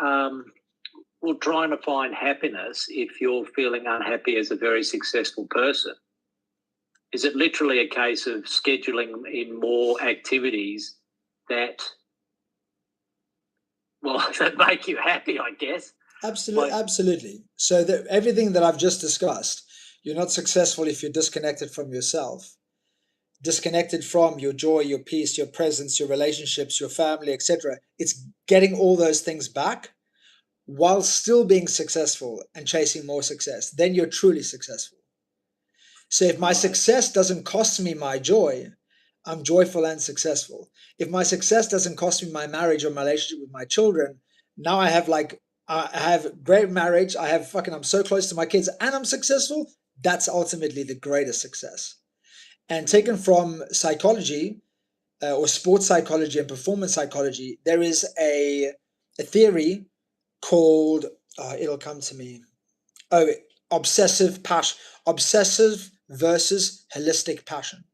find happiness if you're feeling unhappy as a very successful person, is it literally a case of scheduling in more activities that make you happy, I guess? Absolutely. So everything that I've just discussed, you're not successful if you're disconnected from yourself, disconnected from your joy, your peace, your presence, your relationships, your family, etc. It's getting all those things back while still being successful and chasing more success. Then you're truly successful. So if my success doesn't cost me my joy, I'm joyful and successful. If my success doesn't cost me my marriage or my relationship with my children, now I have great marriage. I'm so close to my kids and I'm successful. That's ultimately the greatest success. And taken from psychology or sports psychology and performance psychology, there is a theory called, it'll come to me. Obsessive versus holistic passion.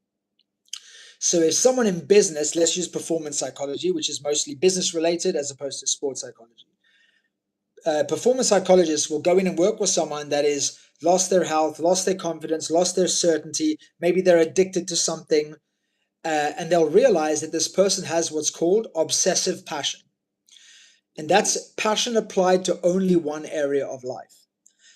So if someone in business, let's use performance psychology, which is mostly business related as opposed to sports psychology. Performance psychologists will go in and work with someone that is lost their health, lost their confidence, lost their certainty. Maybe they're addicted to something, and they'll realize that this person has what's called obsessive passion. And that's passion applied to only one area of life.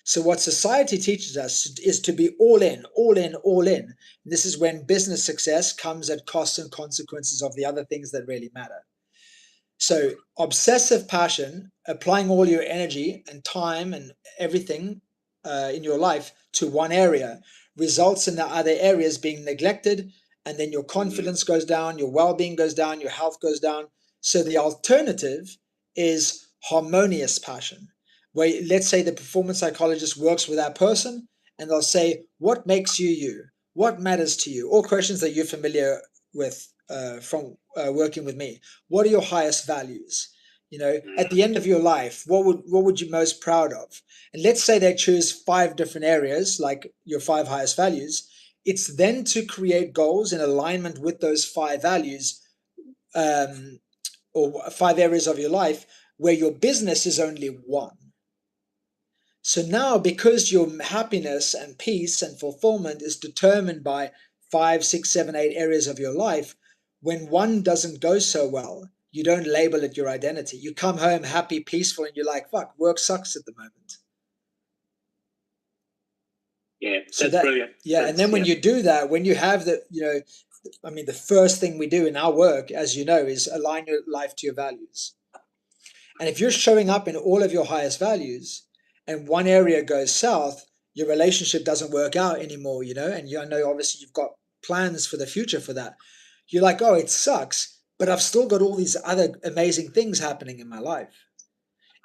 So what society teaches us is to be all in, all in, all in. And this is when business success comes at costs and consequences of the other things that really matter. So obsessive passion, applying all your energy and time and everything in your life to one area, results in the other areas being neglected, and then your confidence goes down, your well-being goes down, your health goes down. So the alternative is harmonious passion, where let's say the performance psychologist works with that person and they'll say, what makes you you? What matters to you? All questions that you're familiar with from working with me. What are your highest values? At the end of your life, what would you most proud of? And let's say they choose 5 different areas, like your 5 highest values. It's then to create goals in alignment with those 5 values, or 5 areas of your life where your business is only one. So now, because your happiness and peace and fulfillment is determined by 5, 6, 7, 8 areas of your life, when one doesn't go so well, you don't label it your identity. You come home happy, peaceful, and you're like, fuck, work sucks at the moment. Yeah, that's brilliant. Yeah, and then when you do that, when you have the first thing we do in our work, as you know, is align your life to your values. And if you're showing up in all of your highest values and one area goes south, your relationship doesn't work out anymore, and I know obviously you've got plans for the future for that. You're like, oh, it sucks, but I've still got all these other amazing things happening in my life.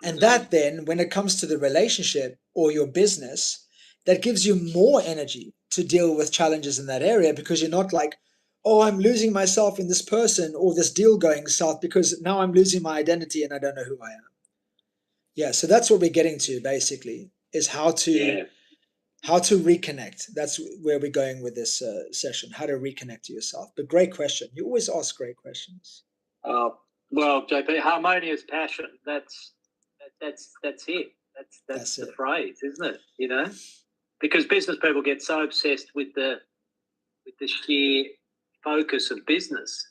And that then, when it comes to the relationship or your business, that gives you more energy to deal with challenges in that area, because you're not like, oh, I'm losing myself in this person or this deal going south because now I'm losing my identity and I don't know who I am. Yeah, so that's what we're getting to basically, is how to reconnect. That's where we're going with this session, how to reconnect to yourself. But great question. You always ask great questions. Well, JP, harmonious passion, that's it. That's the phrase, isn't it? Because business people get so obsessed with the sheer focus of business,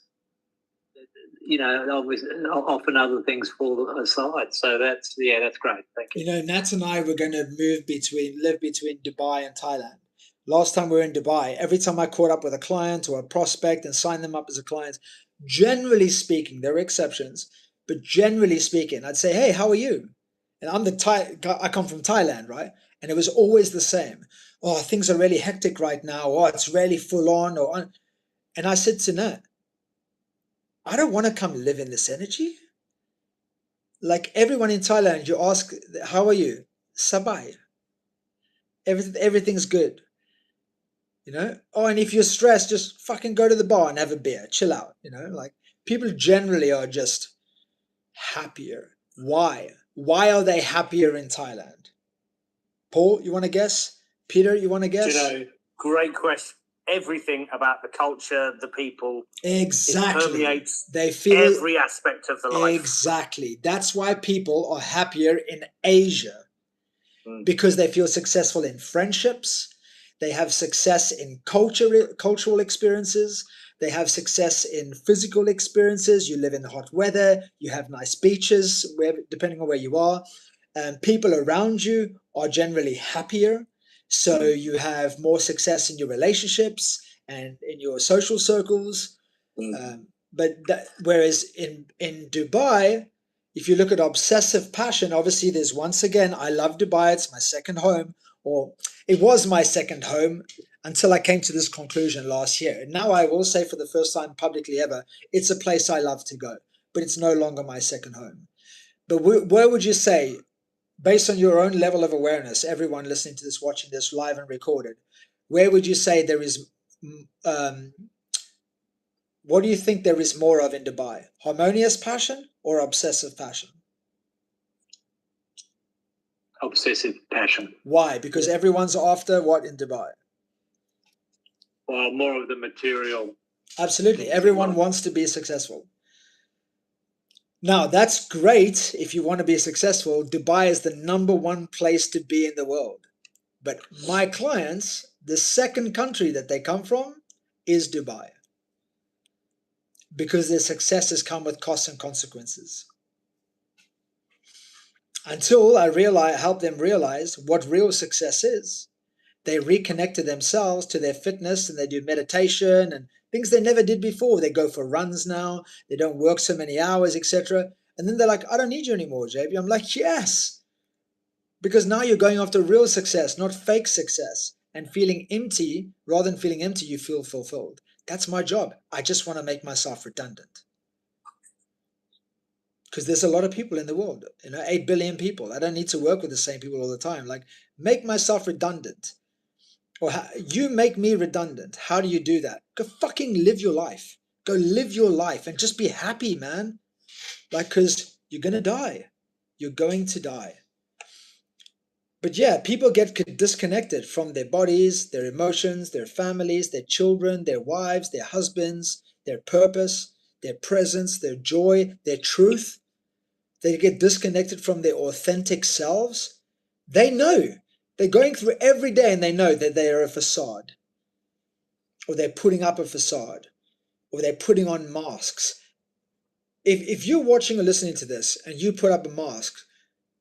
often other things fall aside. So that's great. Thank you. Nat and I were going to live between Dubai and Thailand. Last time we were in Dubai, every time I caught up with a client or a prospect and signed them up as a client, generally speaking, there are exceptions, but generally speaking, I'd say, hey, how are you? And I come from Thailand, right? And it was always the same. Oh, things are really hectic right now. Oh, it's really full on. And I said to Nat, I don't want to come live in this energy. Like everyone in Thailand, you ask, how are you? Sabai. Everything's good. Oh, and if you're stressed, just fucking go to the bar and have a beer, chill out. Like people generally are just happier. Why? Why are they happier in Thailand? Paul, you want to guess? Peter, you want to guess? Great question. Everything about the culture, the people. Exactly. It permeates they feel every aspect of the life. Exactly. That's why people are happier in Asia. Because they feel successful in friendships. They have success in cultural experiences. They have success in physical experiences. You live in hot weather. You have nice beaches, depending on where you are. And people around you are generally happier. So you have more success in your relationships and in your social circles. Whereas in Dubai, if you look at obsessive passion, obviously there's, once again, I love Dubai. It's my second home, or it was my second home until I came to this conclusion last year. And now I will say for the first time publicly ever, it's a place I love to go, but it's no longer my second home. But where would you say, based on your own level of awareness, everyone listening to this, watching this live and recorded, where would you say there is, what do you think there is more of in Dubai? Harmonious passion or obsessive passion? Obsessive passion. Why? Because everyone's after what in Dubai? Well, more of the material. Absolutely. Everyone wants to be successful. Now, that's great if you want to be successful. Dubai is the #1 place to be in the world. But my clients, the second country that they come from is Dubai. Because their successes come with costs and consequences. Until I help them realize what real success is. They reconnect to themselves, to their fitness, and they do meditation and things they never did before. They go for runs now. They don't work so many hours, etc. And then they're like, I don't need you anymore, JB. I'm like, yes. Because now you're going after real success, not fake success. And feeling empty, rather than feeling empty, you feel fulfilled. That's my job. I just want to make myself redundant. Because there's a lot of people in the world, 8 billion people. I don't need to work with the same people all the time. Like, make myself redundant. Or you make me redundant. How do you do that? Go fucking live your life. Go live your life and just be happy, man. Like, because you're going to die. You're going to die. But yeah, people get disconnected from their bodies, their emotions, their families, their children, their wives, their husbands, their purpose, their presence, their joy, their truth. They get disconnected from their authentic selves. They know. They're going through every day and they know that they are a facade. Or they're putting up a facade. Or they're putting on masks. If you're watching or listening to this and you put up a mask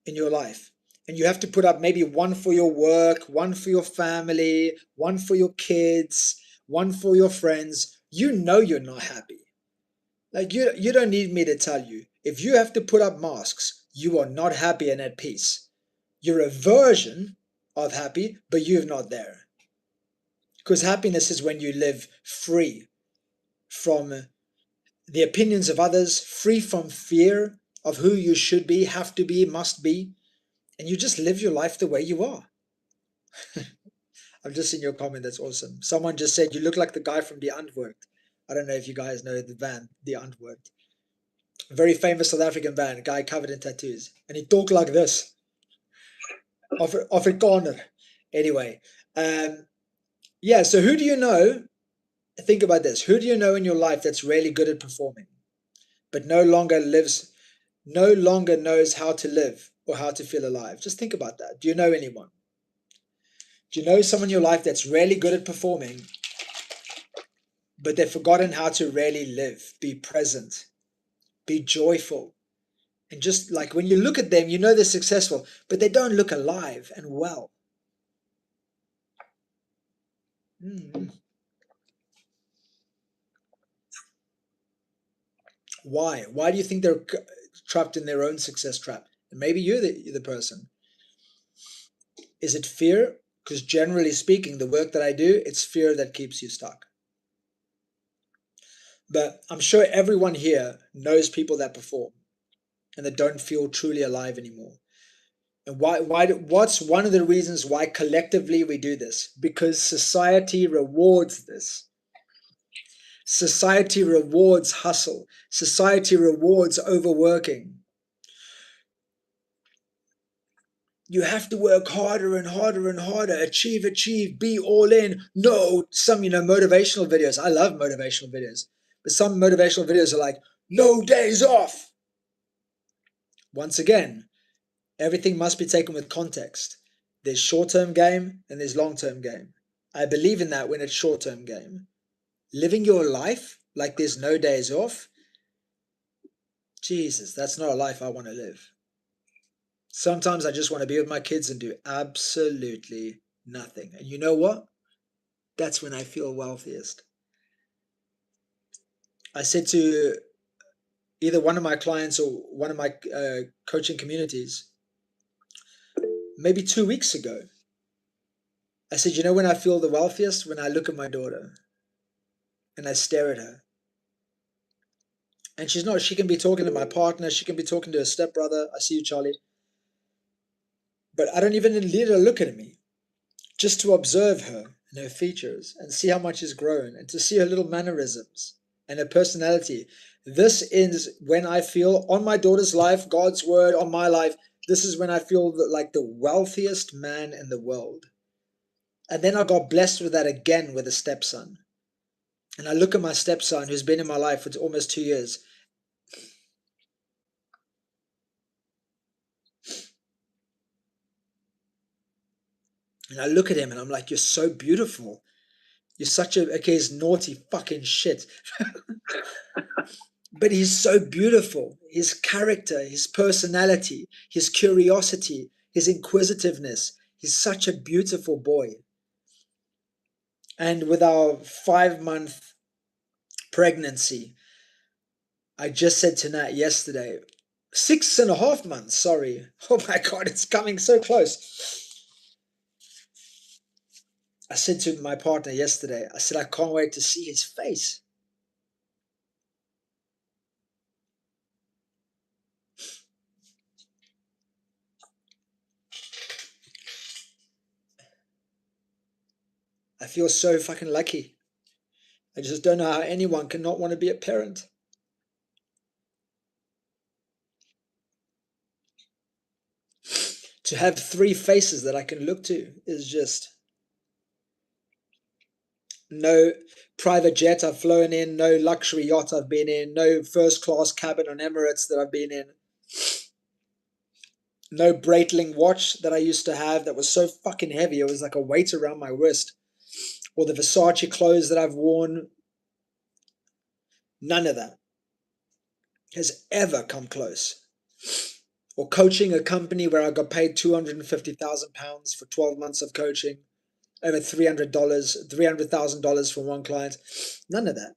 in your life, and you have to put up maybe one for your work, one for your family, one for your kids, one for your friends, you know you're not happy. Like you don't need me to tell you. If you have to put up masks, you are not happy and at peace. You're a version of happy, but you're not there. Because happiness is when you live free from the opinions of others, free from fear of who you should be, have to be, must be, and you just live your life the way you are. I've just seen your comment. That's awesome. Someone just said, you look like the guy from The Antwoord. I don't know if you guys know the band, The Antwoord. Very famous South African band, a guy covered in tattoos. And he talked like this. Afrikaner. Anyway. Yeah, so who do you know? Think about this. Who do you know in your life that's really good at performing, but no longer knows how to live or how to feel alive? Just think about that. Do you know anyone? Do you know someone in your life that's really good at performing, but they've forgotten how to really live, be present, be joyful? And just like when you look at them, you know they're successful, but they don't look alive and well. Why? Why do you think they're trapped in their own success trap? And maybe you're the person. Is it fear? Because generally speaking, the work that I do, it's fear that keeps you stuck. But I'm sure everyone here knows people that perform and that don't feel truly alive anymore. And what's one of the reasons why collectively we do this? Because society rewards this. Society rewards hustle. Society rewards overworking. You have to work harder and harder and harder, achieve, be all in. No, some, motivational videos. I love motivational videos, but some motivational videos are like, no days off. Once again, everything must be taken with context. There's short-term game and there's long-term game. I believe in that when it's short-term game. Living your life like there's no days off, Jesus, that's not a life I want to live. Sometimes I just want to be with my kids and do absolutely nothing. And you know what? That's when I feel wealthiest. I said to either one of my clients or one of my coaching communities, maybe 2 weeks ago, I said, when I feel the wealthiest? When I look at my daughter and I stare at her. And she can be talking to my partner, she can be talking to her stepbrother. I see you, Charlie. But I don't even need her to look at me. Just to observe her and her features and see how much she's grown and to see her little mannerisms and her personality. This is when I feel on my daughter's life, God's word on my life, this is when I feel like the wealthiest man in the world. And then I got blessed with that again with a stepson. And I look at my stepson who's been in my life for almost 2 years. And I look at him and I'm like, you're so beautiful. You're such a, okay, he's naughty fucking shit. But he's so beautiful. His character, his personality, his curiosity, his inquisitiveness. He's such a beautiful boy. And with our 5-month pregnancy, I just said to Nat yesterday, 6.5 months, sorry. Oh my God, it's coming so close. I said to my partner yesterday, I said, I can't wait to see his face. I feel so fucking lucky. I just don't know how anyone can not want to be a parent. To have 3 faces that I can look to is just... No private jet I've flown in, no luxury yacht I've been in, no first class cabin on Emirates that I've been in, no Breitling watch that I used to have that was so fucking heavy, it was like a weight around my wrist, or the Versace clothes that I've worn. None of that has ever come close. Or coaching a company where I got paid £250,000 for 12 months of coaching, over $300,000 from one client. None of that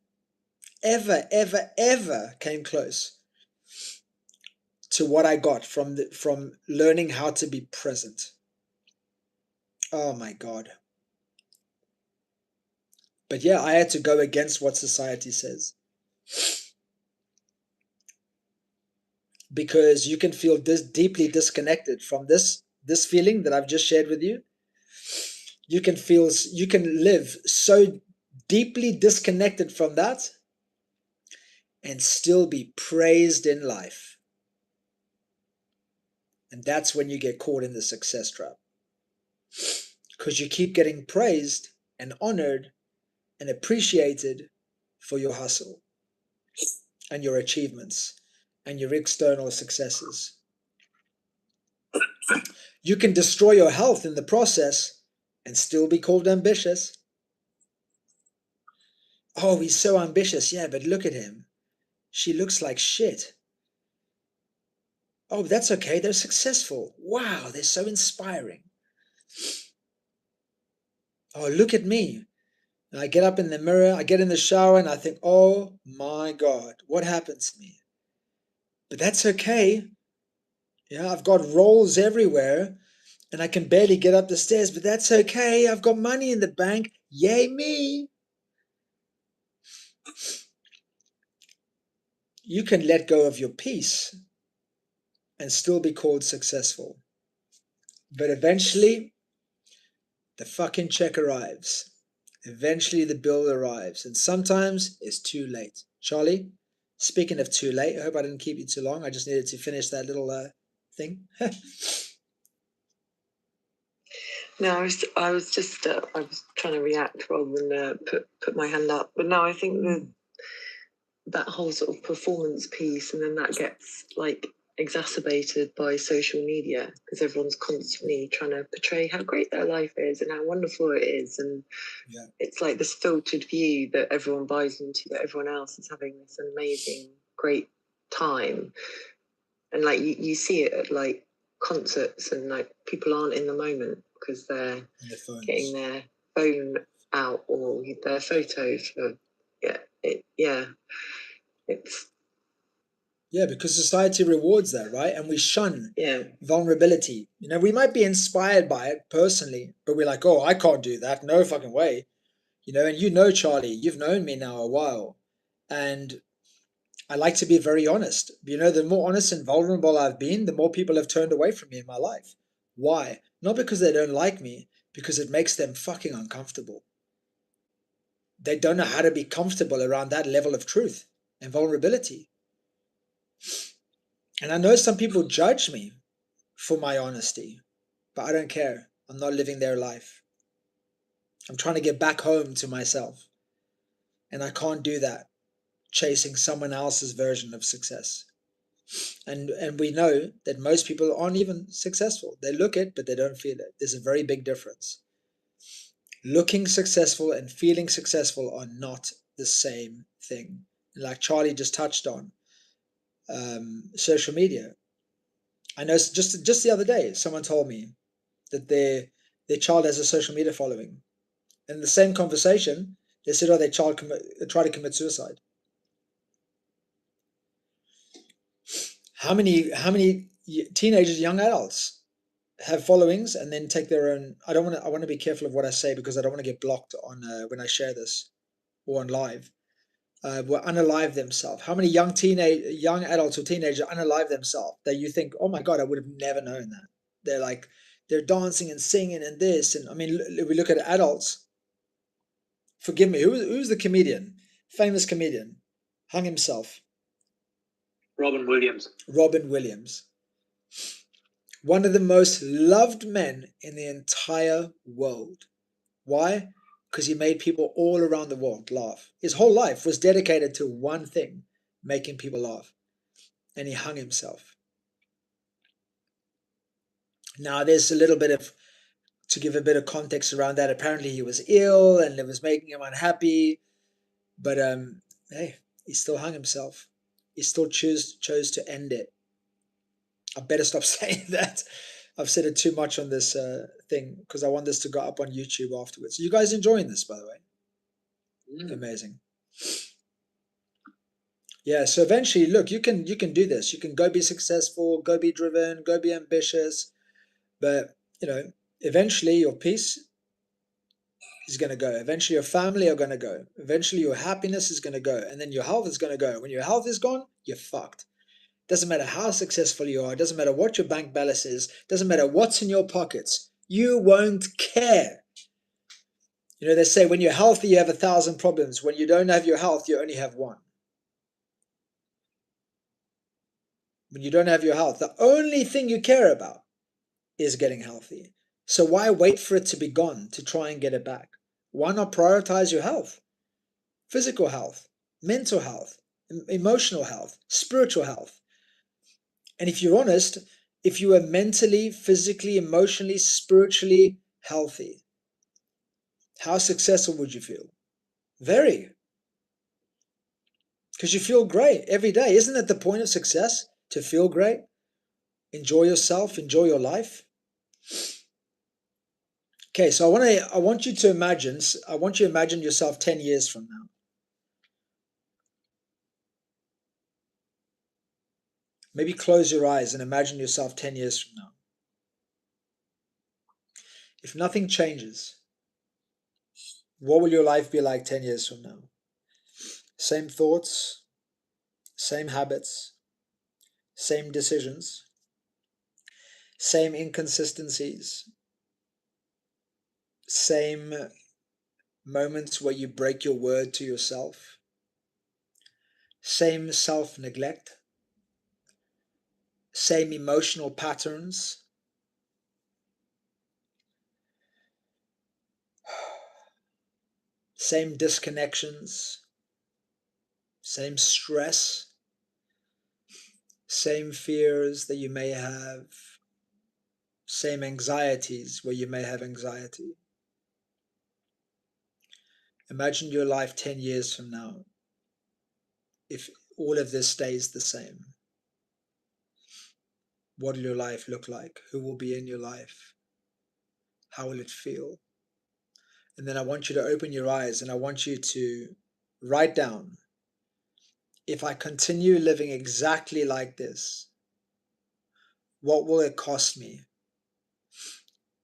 ever came close to what I got from learning how to be present. Oh my God. But yeah, I had to go against what society says. Because you can feel deeply disconnected from this feeling that I've just shared with you. You can live so deeply disconnected from that and still be praised in life. And that's when you get caught in the success trap. Because you keep getting praised and honored and appreciated for your hustle and your achievements and your external successes. You can destroy your health in the process and still be called ambitious. Oh, he's so ambitious. Yeah, but look at him. She looks like shit. Oh, that's okay. They're successful. Wow, they're so inspiring. Oh, look at me. And I get up in the mirror, I get in the shower, and I think, oh my God, what happened to me? But that's okay. Yeah, I've got rolls everywhere, and I can barely get up the stairs, but that's okay. I've got money in the bank. Yay me. You can let go of your peace and still be called successful. But eventually, the fucking check arrives. Eventually, the bill arrives. And sometimes it's too late. Charlie, speaking of too late, I hope I didn't keep you too long. I just needed to finish that little thing. No, I was just I was trying to react rather than put my hand up. But no, I think that whole sort of performance piece, and then that gets like exacerbated by social media because everyone's constantly trying to portray how great their life is and how wonderful it is, and it's like this filtered view that everyone buys into, that everyone else is having this amazing, great time, and like you see it at like concerts, and like people aren't in the moment because they're getting their phone out or their photos for it's because society rewards that, right? And we shun vulnerability. You know, we might be inspired by it personally, but we're like, oh, I can't do that, no fucking way. You know, and you know, Charlie, you've known me now a while, and I like to be very honest. You know, the more honest and vulnerable I've been, the more people have turned away from me in my life. Why? Not because they don't like me, because it makes them fucking uncomfortable. They don't know how to be comfortable around that level of truth and vulnerability. And I know some people judge me for my honesty, but I don't care. I'm not living their life. I'm trying to get back home to myself. And I can't do that chasing someone else's version of success. And we know that most people aren't even successful. They look it, but they don't feel it. There's a very big difference. Looking successful and feeling successful are not the same thing. Like Charlie just touched on, social media. I know just the other day, someone told me that their child has a social media following. And in the same conversation, they said, oh, their child tried to commit suicide. How many teenagers, young adults have followings and then take their own? I want to be careful of what I say because I don't want to get blocked on when I share this or on live. Will unalive themselves. How many young adults or teenagers unalive themselves that you think, oh my God, I would have never known that. They're dancing and singing and this. And I mean, we look at adults. Forgive me, who's the comedian? Famous comedian. Hung himself. Robin Williams. Robin Williams. One of the most loved men in the entire world. Why? Because he made people all around the world laugh. His whole life was dedicated to one thing, making people laugh. And he hung himself. Now, there's a little bit of, to give a bit of context around that, apparently he was ill and it was making him unhappy. But hey, he still hung himself. He still chose to end it. I better stop saying that. I've said it too much on this thing because I want this to go up on YouTube afterwards. You guys enjoying this, by the way? Amazing. Yeah, so eventually, look, you can do this. You can go be successful, go be driven, go be ambitious. But, you know, eventually your peace is going to go. Eventually your family are going to go. Eventually your happiness is going to go. And then your health is going to go. When your health is gone, you're fucked. Doesn't matter how successful you are. Doesn't matter what your bank balance is. Doesn't matter what's in your pockets. You won't care. You know, they say when you're healthy, you have 1,000 problems. When you don't have your health, you only have one. When you don't have your health, the only thing you care about is getting healthy. So why wait for it to be gone to try and get it back? Why not prioritize your health? Physical health, mental health, emotional health, spiritual health. And if you're honest, if you are mentally, physically, emotionally, spiritually healthy, how successful would you feel? Very. Because you feel great every day. Isn't that the point of success? To feel great? Enjoy yourself, enjoy your life. Okay, so I want you to imagine yourself 10 years from now. Maybe close your eyes and imagine yourself 10 years from now. If nothing changes, what will your life be like 10 years from now? Same thoughts, same habits, same decisions, same inconsistencies, same moments where you break your word to yourself, same self-neglect, same emotional patterns, same disconnections, same stress, same fears that you may have, same anxieties where you may have anxiety. Imagine your life 10 years from now, if all of this stays the same. What will your life look like? Who will be in your life? How will it feel? And then I want you to open your eyes and I want you to write down, if I continue living exactly like this, what will it cost me?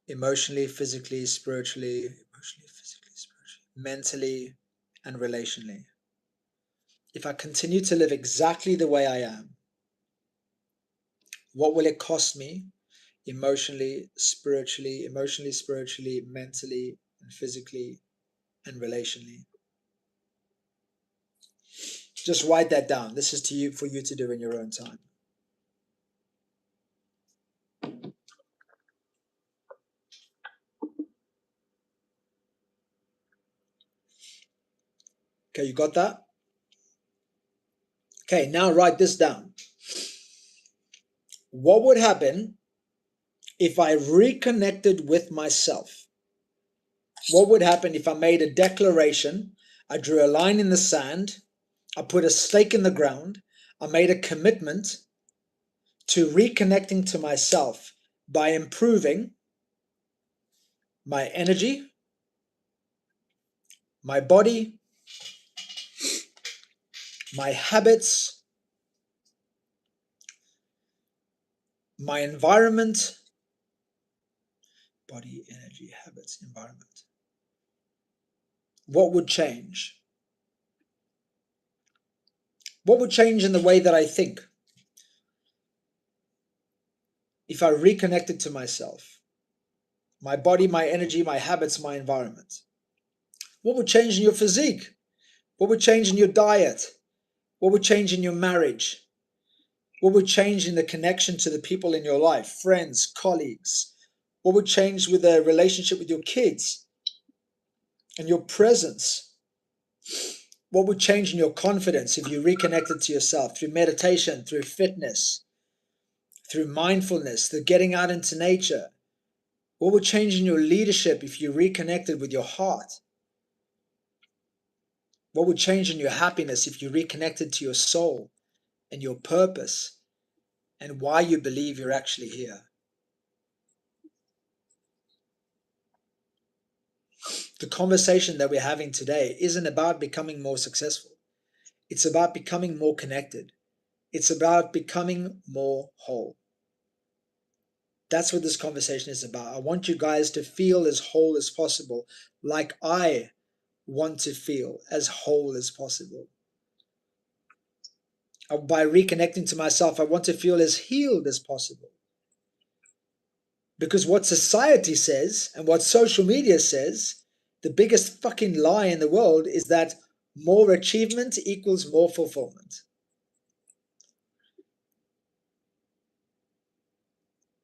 Emotionally, physically, spiritually, mentally, and relationally. If I continue to live exactly the way I am, what will it cost me? Emotionally, spiritually, mentally, and physically, and relationally. Just write that down. This is to you, for you to do in your own time. Okay, you got that? Okay, now write this down. What would happen if I reconnected with myself? What would happen if I made a declaration? I drew a line in the sand. I put a stake in the ground. I made a commitment to reconnecting to myself by improving my energy, my body, my habits, my environment, body, energy, habits, environment. What would change? What would change in the way that I think if I reconnected to myself? My body, my energy, my habits, my environment. What would change in your physique? What would change in your diet? What would change in your marriage? What would change in the connection to the people in your life, friends, colleagues? What would change with the relationship with your kids and your presence? What would change in your confidence if you reconnected to yourself through meditation, through fitness, through mindfulness, through getting out into nature? What would change in your leadership if you reconnected with your heart? What would change in your happiness if you reconnected to your soul and your purpose and why you believe you're actually here? The conversation that we're having today isn't about becoming more successful. It's about becoming more connected. It's about becoming more whole. That's what this conversation is about. I want you guys to feel as whole as possible, like I want to feel as whole as possible. By reconnecting to myself, I want to feel as healed as possible. Because what society says and what social media says, the biggest fucking lie in the world is that more achievement equals more fulfillment.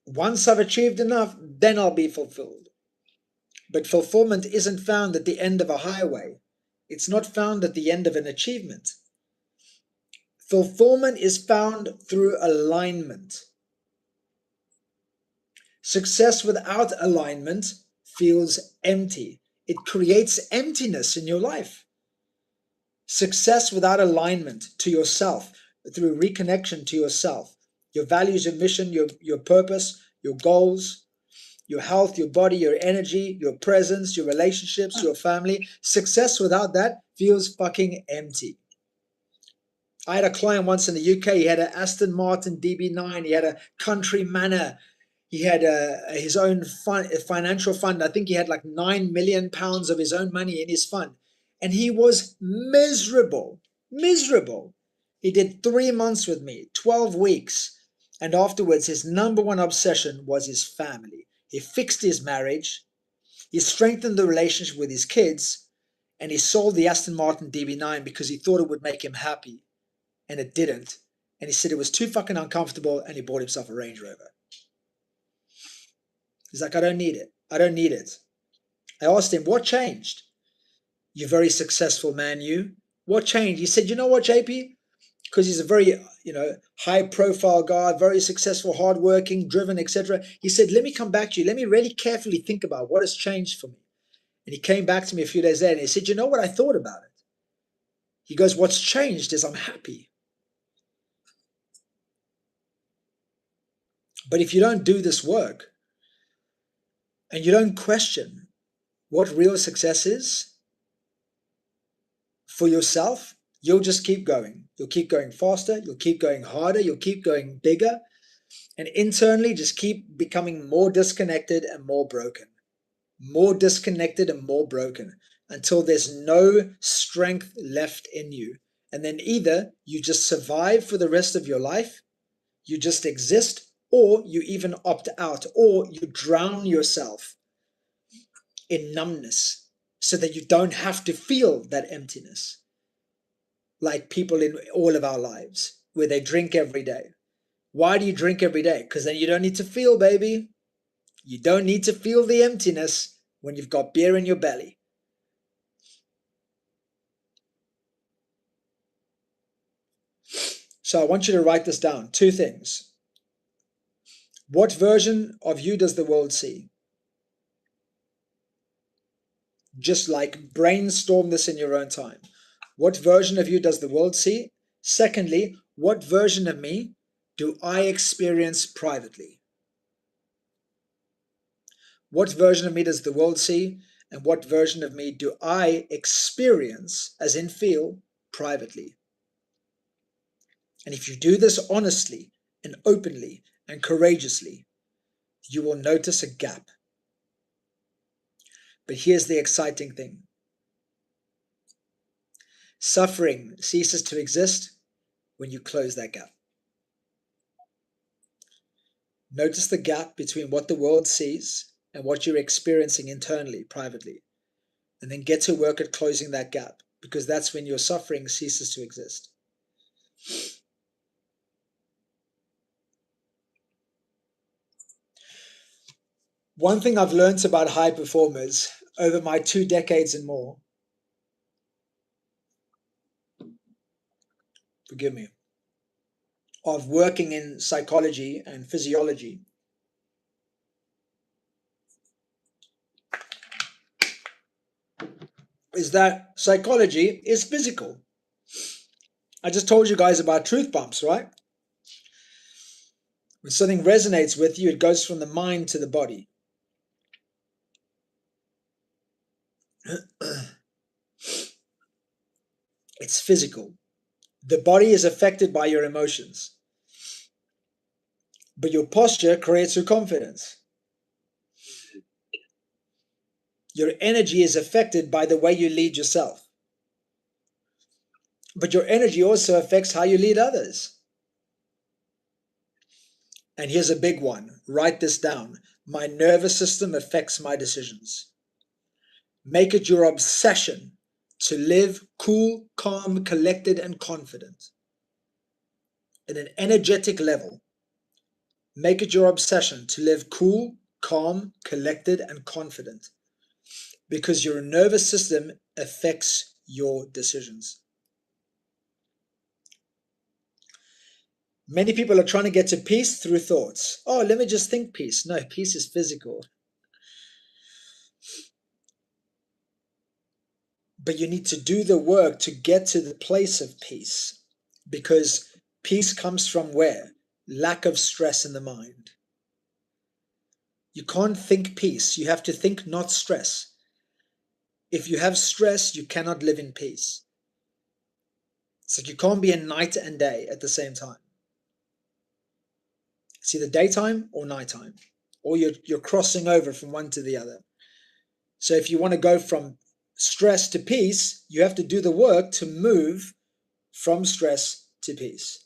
Once I've achieved enough, then I'll be fulfilled. But fulfillment isn't found at the end of a highway. It's not found at the end of an achievement. Fulfillment is found through alignment. Success without alignment feels empty. It creates emptiness in your life. Success without alignment to yourself, through reconnection to yourself, your values, your mission, your purpose, your goals, your health, your body, your energy, your presence, your relationships, your family. Success without that feels fucking empty. I had a client once in the UK. He had an Aston Martin DB9. He had a Country Manor. He had his own financial fund. I think he had like £9 million of his own money in his fund. And he was miserable. He did 3 months with me, 12 weeks. And afterwards, his number one obsession was his family. He fixed his marriage. He strengthened the relationship with his kids. And he sold the Aston Martin DB9 because he thought it would make him happy. And it didn't. And he said it was too fucking uncomfortable, and he bought himself a Range Rover. He's like, I don't need it. I don't need it. I asked him, what changed? You very successful man, you. What changed? He said, you know what, JP? Because he's a very, high profile guy, very successful, hardworking, driven, etc. He said, let me come back to you. Let me really carefully think about what has changed for me. And he came back to me a few days later and he said, you know what? I thought about it. He goes, what's changed is I'm happy. But if you don't do this work and you don't question what real success is for yourself, you'll just keep going. You'll keep going faster. You'll keep going harder. You'll keep going bigger. And internally, just keep becoming more disconnected and more broken. More disconnected and more broken until there's no strength left in you. And then either you just survive for the rest of your life, you just exist, or you even opt out, or you drown yourself in numbness so that you don't have to feel that emptiness. Like people in all of our lives, where they drink every day. Why do you drink every day? Because then you don't need to feel, baby. You don't need to feel the emptiness when you've got beer in your belly. So I want you to write this down. 2 things. What version of you does the world see? Just like brainstorm this in your own time. What version of you does the world see? Secondly, what version of me do I experience privately? What version of me does the world see? And what version of me do I experience, as in feel, privately? And if you do this honestly and openly and courageously, you will notice a gap. But here's the exciting thing. Suffering ceases to exist when you close that gap. Notice the gap between what the world sees and what you're experiencing internally, privately. And then get to work at closing that gap, because that's when your suffering ceases to exist. One thing I've learned about high performers over my 2 decades and more, forgive me, of working in psychology and physiology, is that psychology is physical. I just told you guys about truth bumps, right? When something resonates with you, it goes from the mind to the body. It's physical. The body is affected by your emotions, but your posture creates your confidence. Your energy is affected by the way you lead yourself, but your energy also affects how you lead others. And here's a big one. Write this down. My nervous system affects my decisions. Make it your obsession to live cool, calm, collected, and confident. At an energetic level, make it your obsession to live cool, calm, collected, and confident, because your nervous system affects your decisions. Many people are trying to get to peace through thoughts. Oh, let me just think peace. No, peace is physical. But you need to do the work to get to the place of peace, because peace comes from where? Lack of stress in the mind. You can't think peace. You have to think not stress. If you have stress, you cannot live in peace. So you can't be in night and day at the same time. It's either daytime or nighttime, or you're crossing over from one to the other. So if you want to go from stress to peace, you have to do the work to move from stress to peace.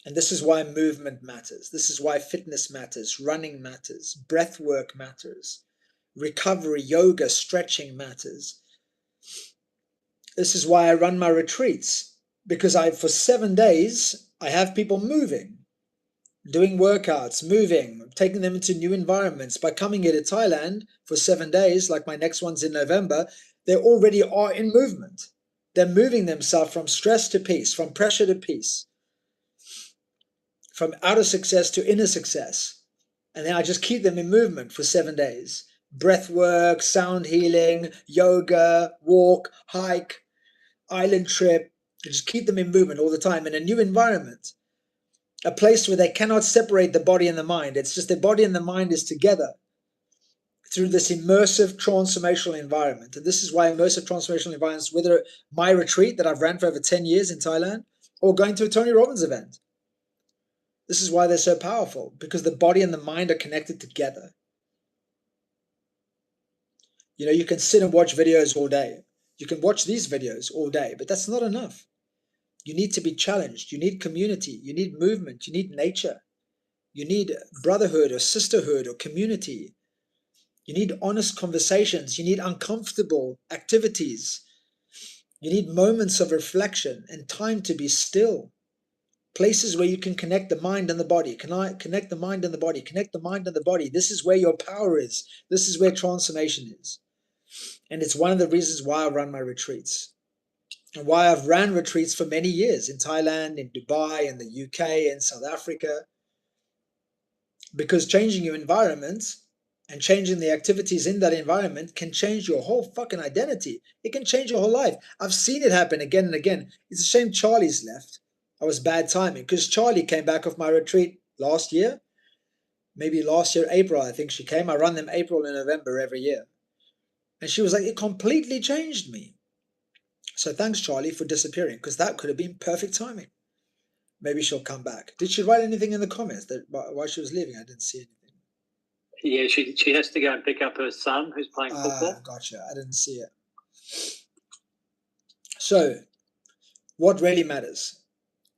And this is why movement matters. This is why fitness matters, running matters, breath work matters, recovery, yoga, stretching matters. This is why I run my retreats, because for 7 days, I have people moving, doing workouts, moving, taking them into new environments. By coming here to Thailand for 7 days, like my next one's in November, They already are in movement. They're moving themselves from stress to peace, from pressure to peace, from outer success to inner success. And then I just keep them in movement for 7 days. Breath work, sound healing, yoga, walk, hike, island trip. I just keep them in movement all the time in a new environment, a place where they cannot separate the body and the mind. It's just the body and the mind is together through this immersive transformational environment. And this is why immersive transformational environments, whether my retreat that I've ran for over 10 years in Thailand or going to a Tony Robbins event, this is why they're so powerful, because the body and the mind are connected together. You know, you can sit and watch videos all day. You can watch these videos all day, but that's not enough. You need to be challenged. You need community. You need movement. You need nature. You need brotherhood or sisterhood or community. You need honest conversations. You need uncomfortable activities. You need moments of reflection and time to be still. Places where you can connect the mind and the body. Can I connect the mind and the body? Connect the mind and the body. This is where your power is. This is where transformation is. And it's one of the reasons why I run my retreats. And why I've ran retreats for many years in Thailand, in Dubai, in the UK, in South Africa. Because changing your environment and changing the activities in that environment can change your whole fucking identity. It can change your whole life. I've seen it happen again and again. It's a shame Charlie's left. That was bad timing, because Charlie came back off my retreat last year. Maybe last year, April, I think she came. I run them April and November every year. And she was like, it completely changed me. So thanks, Charlie, for disappearing, because that could have been perfect timing. Maybe she'll come back. Did she write anything in the comments that why she was leaving? I didn't see anything. Yeah, she has to go and pick up her son who's playing football. Gotcha. I didn't see it. So, what really matters?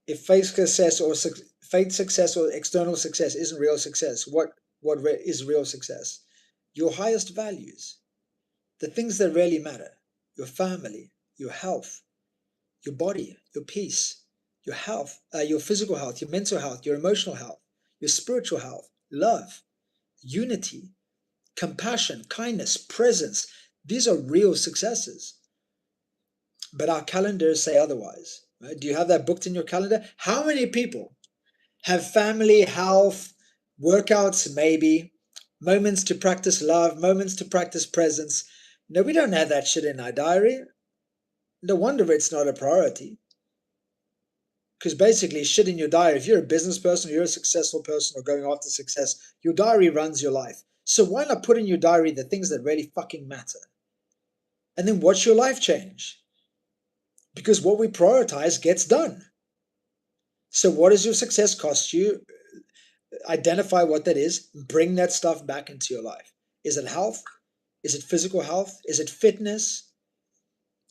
If faith success or external success isn't real success, what is real success? Your highest values, the things that really matter: your family, your health, your body, your peace, your health, your physical health, your mental health, your emotional health, your spiritual health, love, unity, compassion, kindness, presence. These are real successes. But our calendars say otherwise. Right? Do you have that booked in your calendar? How many people have family, health, workouts, maybe, moments to practice love, moments to practice presence? No, we don't have that shit in our diary. No wonder it's not a priority. Because basically, shit in your diary, if you're a business person, or you're a successful person, or going after success, your diary runs your life. So why not put in your diary the things that really fucking matter? And then watch your life change. Because what we prioritize gets done. So what does your success cost you? Identify what that is. Bring that stuff back into your life. Is it health? Is it physical health? Is it fitness?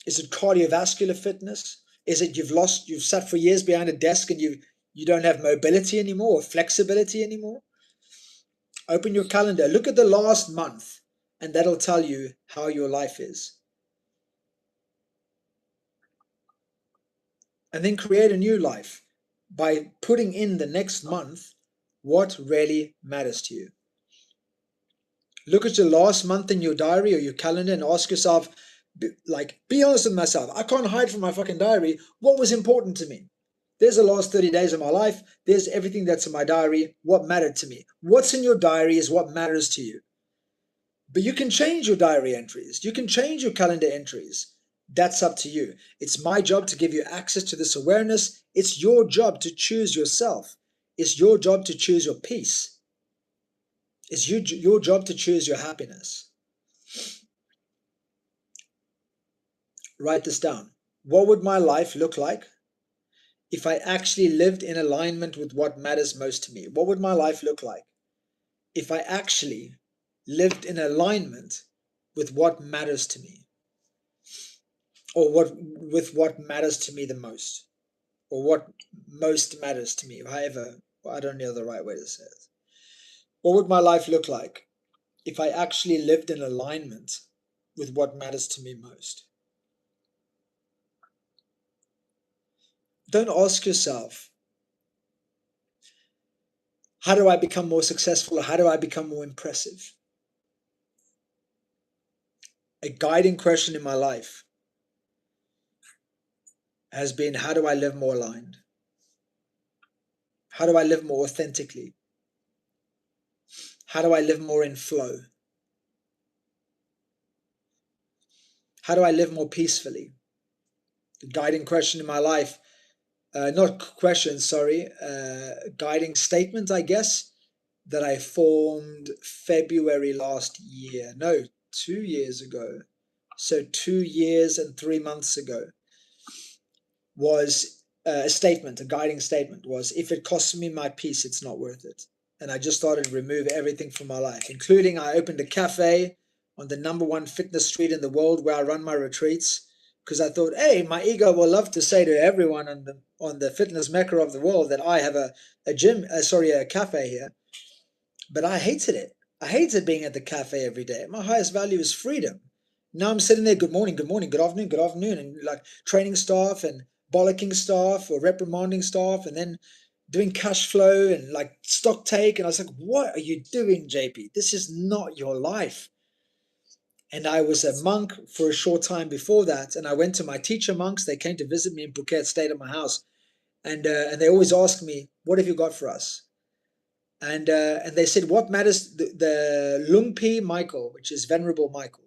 Is it cardiovascular fitness? Is it you've sat for years behind a desk and you don't have mobility anymore or flexibility anymore? Open your calendar. Look at the last month, and that'll tell you how your life is. And then create a new life by putting in the next month what really matters to you. Look at your last month in your diary or your calendar and ask yourself, be honest with myself. I can't hide from my fucking diary. What was important to me? There's the last 30 days of my life. There's everything that's in my diary. What mattered to me? What's in your diary is what matters to you. But you can change your diary entries. You can change your calendar entries. That's up to you. It's my job to give you access to this awareness. It's your job to choose yourself. It's your job to choose your peace. It's your job to choose your happiness. Write this down. What would my life look like if I actually lived in alignment with what matters most to me? What would my life look like if I actually lived in alignment with what matters to me? Or with what matters to me the most? Or what most matters to me? However, I don't know the right way to say it. What would my life look like if I actually lived in alignment with what matters to me most? Don't ask yourself, how do I become more successful? Or how do I become more impressive? a guiding question in my life has been, how do I live more aligned? How do I live more authentically? How do I live more in flow? How do I live more peacefully? The guiding question in my life, not question, sorry, guiding statement, I guess, that I formed February last year. No, 2 years ago. So 2 years and 3 months ago was a statement, a guiding statement was, if it costs me my peace, it's not worth it. And I just started to remove everything from my life, including I opened a cafe on the #1 fitness street in the world where I run my retreats, because I thought, hey, my ego will love to say to everyone on the fitness mecca of the world that I have a cafe here. But I hated it. I hated being at the cafe every day. My highest value is freedom. Now I'm sitting there, good morning, good afternoon, and like training staff and bollocking staff or reprimanding staff, and then doing cash flow and like stock take. And I was like, what are you doing, JP? This is not your life. And I was a monk for a short time before that. And I went to my teacher monks. They came to visit me in Phuket, stayed at my house. And they always ask me, what have you got for us? And they said, what matters? The Lungpi Michael, which is Venerable Michael,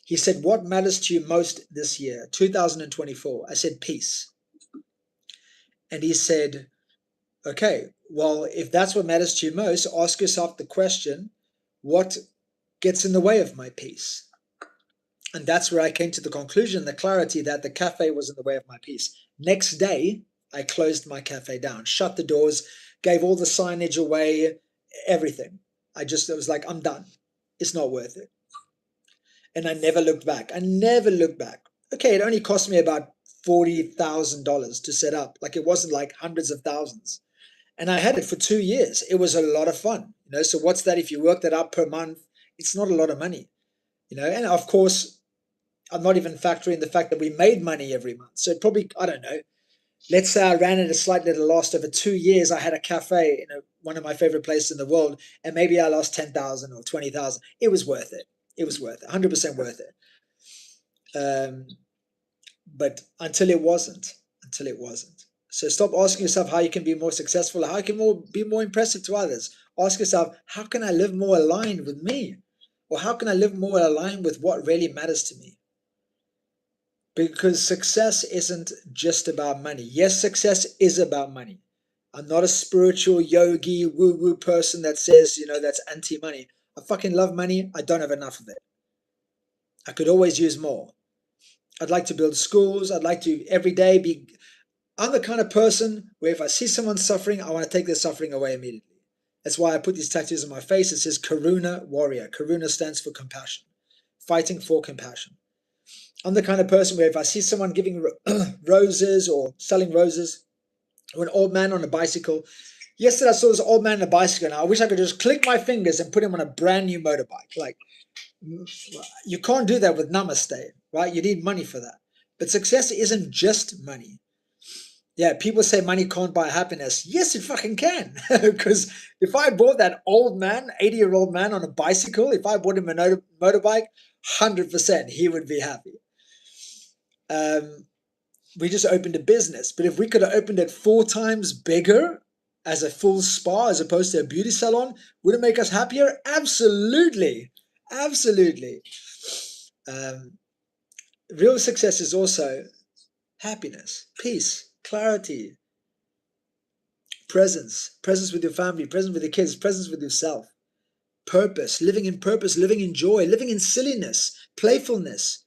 he said, what matters to you most this year, 2024? I said, peace. And he said, okay, well, if that's what matters to you most, ask yourself the question, what gets in the way of my peace? And that's where I came to the conclusion, the clarity that the cafe was in the way of my peace. Next day, I closed my cafe down, shut the doors, gave all the signage away, everything. It was like, I'm done. It's not worth it. And I never looked back. Okay, it only cost me about $40,000 to set up. Like, it wasn't like hundreds of thousands. And I had it for 2 years. It was a lot of fun. So what's that? If you work that out per month, it's not a lot of money. And of course, I'm not even factoring the fact that we made money every month. So probably, I don't know, let's say I ran at a slight little loss. Over 2 years, I had a cafe in one of my favorite places in the world, and maybe I lost 10,000 or 20,000. It was worth it. It was worth it, 100% worth it. But until it wasn't. So stop asking yourself how you can be more successful, how you can be more impressive to others. Ask yourself, how can I live more aligned with me? Or how can I live more aligned with what really matters to me? Because success isn't just about money. Yes, success is about money. I'm not a spiritual yogi woo-woo person that says, that's anti-money. I fucking love money. I don't have enough of it. I could always use more. I'd like to build schools. I'd like to every day be... I'm the kind of person where if I see someone suffering, I want to take their suffering away immediately. That's why I put these tattoos on my face. It says Karuna Warrior. Karuna stands for compassion. Fighting for compassion. I'm the kind of person where if I see someone giving roses or selling roses, or an old man on a bicycle. Yesterday I saw this old man on a bicycle, and I wish I could just click my fingers and put him on a brand new motorbike. Like, you can't do that with Namaste, right? You need money for that. But success isn't just money. Yeah, people say money can't buy happiness. Yes, it fucking can. Because if I bought that old man, 80-year-old man on a bicycle, if I bought him a motorbike, 100% he would be happy. We just opened a business. But if we could have opened it 4 times bigger as a full spa as opposed to a beauty salon, would it make us happier? Absolutely. Absolutely. Real success is also happiness, peace, clarity, presence with your family, presence with your kids, presence with yourself, purpose, living in joy, living in silliness, playfulness,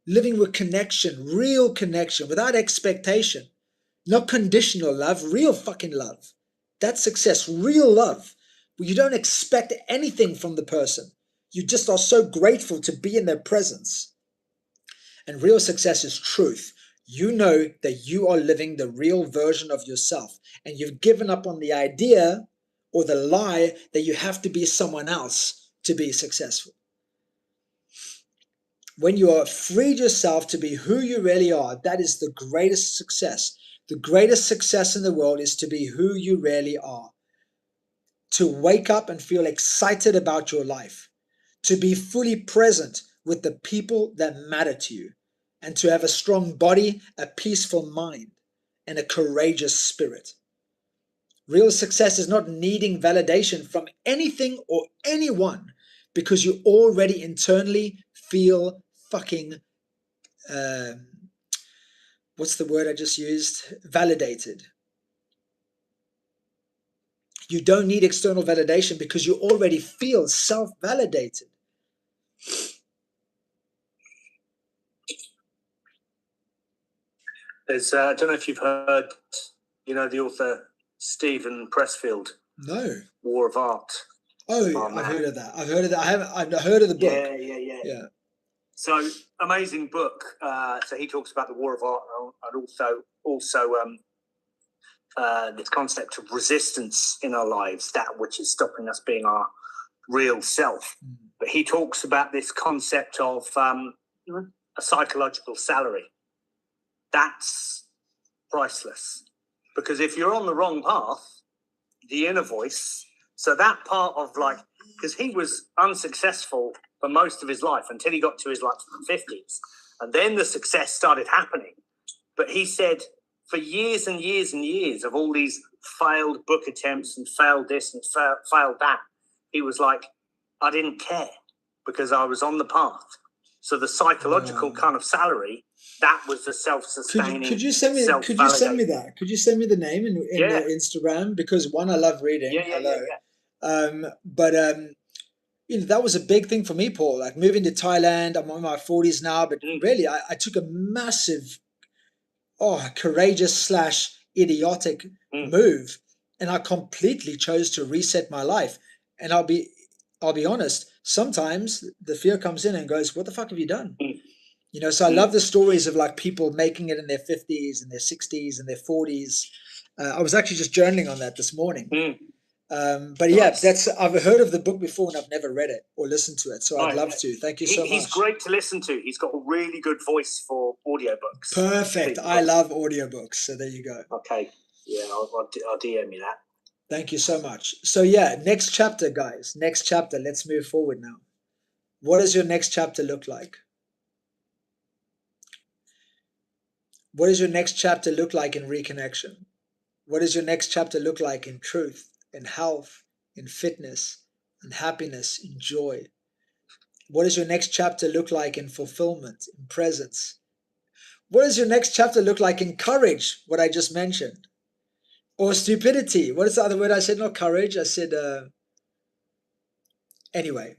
living with connection, real connection, without expectation, not conditional love, real fucking love. That's success, real love, where you don't expect anything from the person. You just are so grateful to be in their presence. And real success is truth. You know that you are living the real version of yourself, and you've given up on the idea or the lie that you have to be someone else to be successful. When you are freed yourself to be who you really are, that is the greatest success. The greatest success in the world is to be who you really are. To wake up and feel excited about your life. To be fully present with the people that matter to you, and to have a strong body, a peaceful mind, and a courageous spirit. Real success is not needing validation from anything or anyone, because you already internally feel fucking, what's the word I just used? Validated. You don't need external validation because you already feel self-validated. There's, I don't know if you've heard, you know, the author Stephen Pressfield, No. War of Art. Oh, I've heard of that. I've heard of that. I've heard of the book. Yeah. So amazing book. So he talks about the War of Art and also this concept of resistance in our lives, that which is stopping us being our real self. But he talks about this concept of a psychological salary. That's priceless, because if you're on the wrong path, the inner voice, so that part of, like, because he was unsuccessful for most of his life until he got to his 50s, and then the success started happening. But he said for years and years and years of all these failed book attempts and failed this and failed that, he was like, I didn't care because I was on the path. So the psychological kind of salary, that was the self-sustaining. Could you send me that? Could you send me the name in the Instagram? Because one, I love reading. But you know, that was a big thing for me, Paul. Like moving to Thailand, I'm in my 40s now, but really, I took a massive, courageous / idiotic move, and I completely chose to reset my life. And I'll be honest. Sometimes the fear comes in and goes, "What the fuck have you done?" You know, so I love the stories of like people making it in their 50s and their 60s and their 40s. I was actually just journaling on that this morning. But yeah, I've heard of the book before and I've never read it or listened to it. So I'd love to. Thank you so much. He's great to listen to. He's got a really good voice for audiobooks. Perfect. I love audiobooks. So there you go. Okay. Yeah, I'll DM you that. Thank you so much. So yeah, next chapter, guys. Next chapter. Let's move forward now. What does your next chapter look like? What does your next chapter look like in reconnection? What does your next chapter look like in truth, in health, in fitness, in happiness, in joy? What does your next chapter look like in fulfillment, in presence? What does your next chapter look like in courage, what I just mentioned? Or stupidity? What is the other word I said? Not courage. I said, anyway,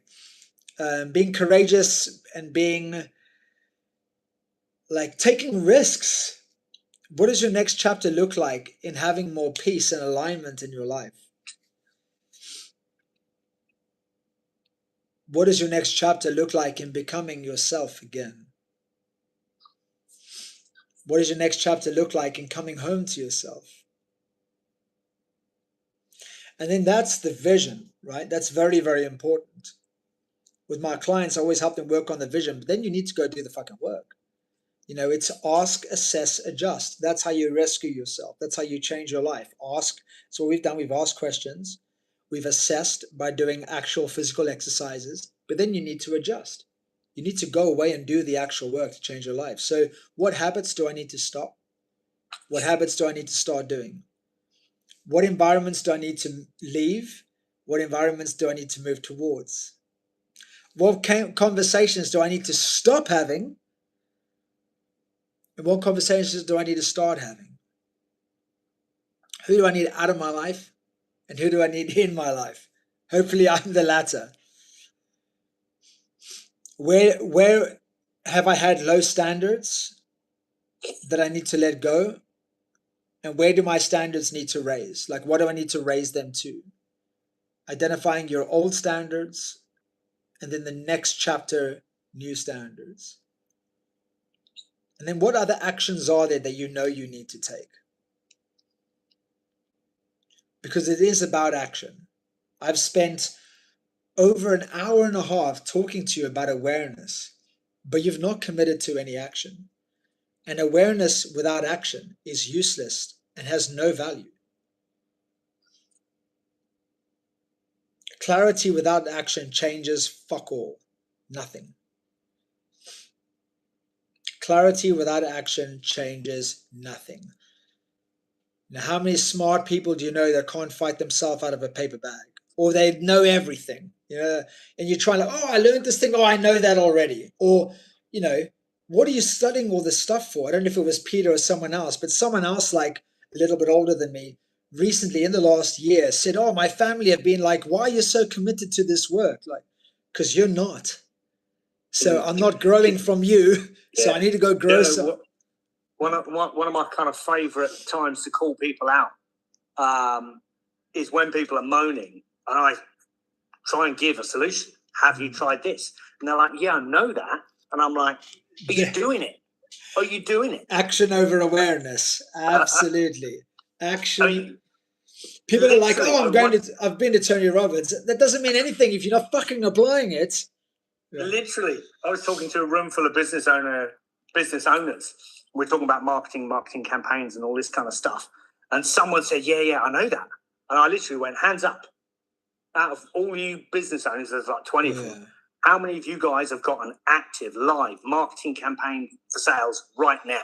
being courageous and being like taking risks. What does your next chapter look like in having more peace and alignment in your life? What does your next chapter look like in becoming yourself again? What does your next chapter look like in coming home to yourself? And then that's the vision, right? That's very, very important. With my clients, I always help them work on the vision, but then you need to go do the fucking work. You know, it's ask, assess, adjust. That's how you rescue yourself. That's how you change your life. Ask. That's what we've done. We've asked questions. We've assessed by doing actual physical exercises, but then you need to adjust. You need to go away and do the actual work to change your life. So what habits do I need to stop? What habits do I need to start doing? What environments do I need to leave? What environments do I need to move towards? What conversations do I need to stop having? And what conversations do I need to start having? Who do I need out of my life? And who do I need in my life? Hopefully I'm the latter. Where have I had low standards that I need to let go? And where do my standards need to raise? Like, what do I need to raise them to? Identifying your old standards, and then the next chapter, new standards. And then what other actions are there that you know you need to take? Because it is about action. I've spent over an hour and a half talking to you about awareness, but you've not committed to any action. And awareness without action is useless and has no value. Clarity without action changes fuck all, nothing. Clarity without action changes nothing. Now, how many smart people do you know that can't fight themselves out of a paper bag? Or they know everything, and you're trying to, oh, I learned this thing, oh, I know that already. Or, what are you studying all this stuff for? I don't know if it was Peter or someone else, but someone else, like a little bit older than me, recently in the last year said, oh, my family have been like, why are you so committed to this work? Like, because you're not. So I'm not growing from you. So I need to go grow some. One of my kind of favourite times to call people out is when people are moaning, and I try and give a solution. Have you tried this? And they're like, yeah, I know that. And I'm like, are you doing it? Are you doing it? Action over awareness. Absolutely. Action. People are like, oh, I've been to Tony Robbins. That doesn't mean anything if you're not fucking applying it. Yeah. Literally, I was talking to a room full of business owners. We're talking about marketing campaigns and all this kind of stuff. And someone said, yeah, I know that. And I literally went, hands up. Out of all you business owners, there's like 20 of them. How many of you guys have got an active, live marketing campaign for sales right now?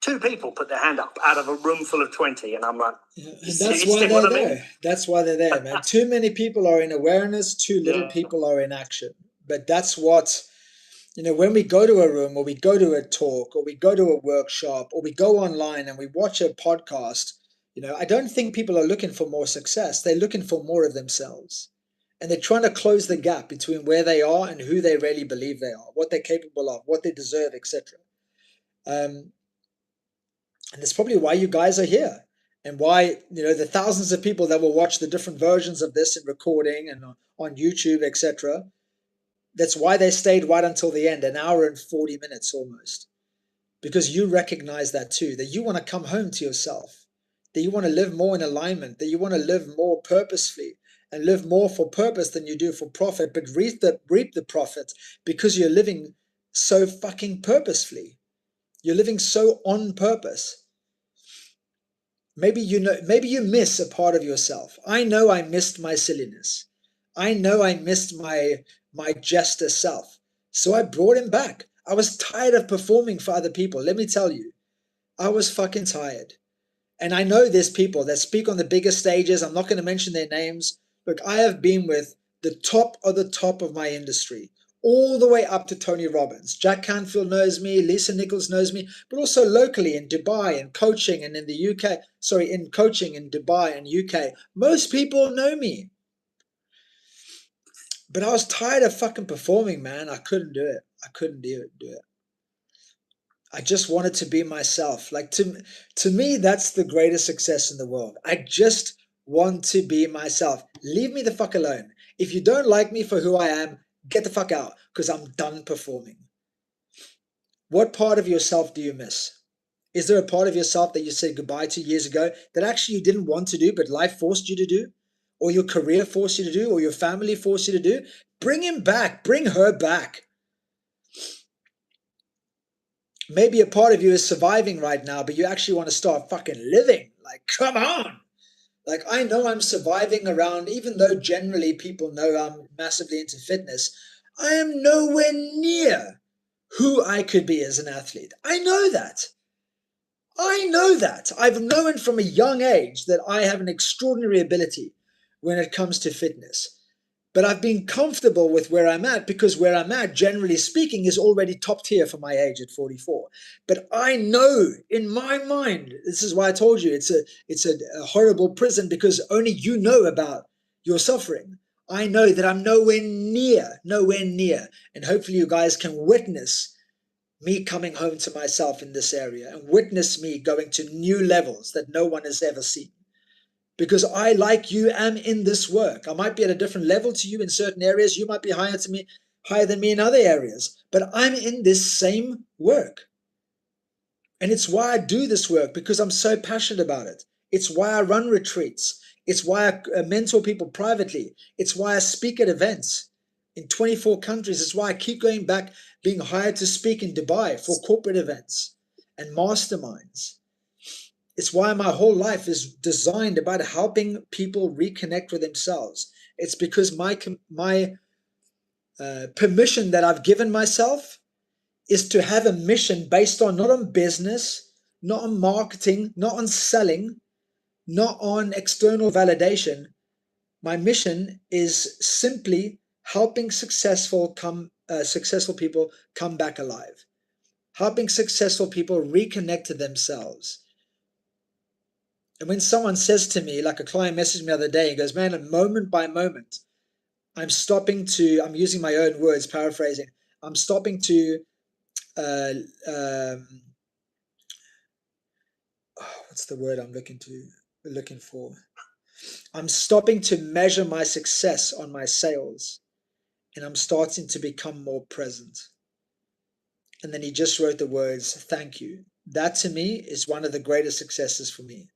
2 people put their hand up out of a room full of 20. And I'm like, that's why they're there. That's why they're there, man. Too many people are in awareness, too little people are in action. But that's what, when we go to a room or we go to a talk or we go to a workshop or we go online and we watch a podcast, I don't think people are looking for more success. They're looking for more of themselves. And they're trying to close the gap between where they are and who they really believe they are, what they're capable of, what they deserve, etc. And that's probably why you guys are here, and why, the thousands of people that will watch the different versions of this in recording and on YouTube, etc. That's why they stayed right until the end, an hour and 40 minutes almost. Because you recognize that too, that you want to come home to yourself, that you want to live more in alignment, that you want to live more purposefully and live more for purpose than you do for profit, but reap the profit because you're living so fucking purposefully. You're living so on purpose. Maybe you miss a part of yourself. I know I missed my silliness. I know I missed my jester self. So I brought him back. I was tired of performing for other people. Let me tell you, I was fucking tired. And I know there's people that speak on the biggest stages. I'm not going to mention their names. Look, I have been with the top of my industry, all the way up to Tony Robbins. Jack Canfield knows me, Lisa Nichols knows me, but also locally in Dubai and coaching and in the UK. Sorry, in coaching in Dubai and UK. Most people know me. But I was tired of fucking performing, man. I couldn't do it. I couldn't do it. I just wanted to be myself. Like to me, that's the greatest success in the world. I just want to be myself. Leave me the fuck alone. If you don't like me for who I am, get the fuck out, because I'm done performing. What part of yourself do you miss? Is there a part of yourself that you said goodbye to years ago that actually you didn't want to do, but life forced you to do? Or your career forced you to do, or your family forced you to do? Bring him back. Bring her back. Maybe a part of you is surviving right now, but you actually want to start fucking living. Like, come on. Like, I know I'm surviving around, even though generally people know I'm massively into fitness, I am nowhere near who I could be as an athlete. I know that. I've known from a young age that I have an extraordinary ability when it comes to fitness. But I've been comfortable with where I'm at, because where I'm at, generally speaking, is already top tier for my age at 44. But I know in my mind, this is why I told you it's a horrible prison, because only you know about your suffering. I know that I'm nowhere near. And hopefully you guys can witness me coming home to myself in this area and witness me going to new levels that no one has ever seen. Because I, like you, am in this work. I might be at a different level to you in certain areas. You might be higher than me in other areas. But I'm in this same work. And it's why I do this work, because I'm so passionate about it. It's why I run retreats. It's why I mentor people privately. It's why I speak at events in 24 countries. It's why I keep going back, being hired to speak in Dubai for corporate events and masterminds. It's why my whole life is designed about helping people reconnect with themselves. It's because my permission that I've given myself is to have a mission based on not on business, not on marketing, not on selling, not on external validation. My mission is simply helping successful people come back alive, helping successful people reconnect to themselves. And when someone says to me, like a client messaged me the other day, he goes, man, moment by moment, I'm using my own words, paraphrasing, I'm stopping to, what's the word I'm looking for? I'm stopping to measure my success on my sales, and I'm starting to become more present. And then he just wrote the words, thank you. That to me is one of the greatest successes for me,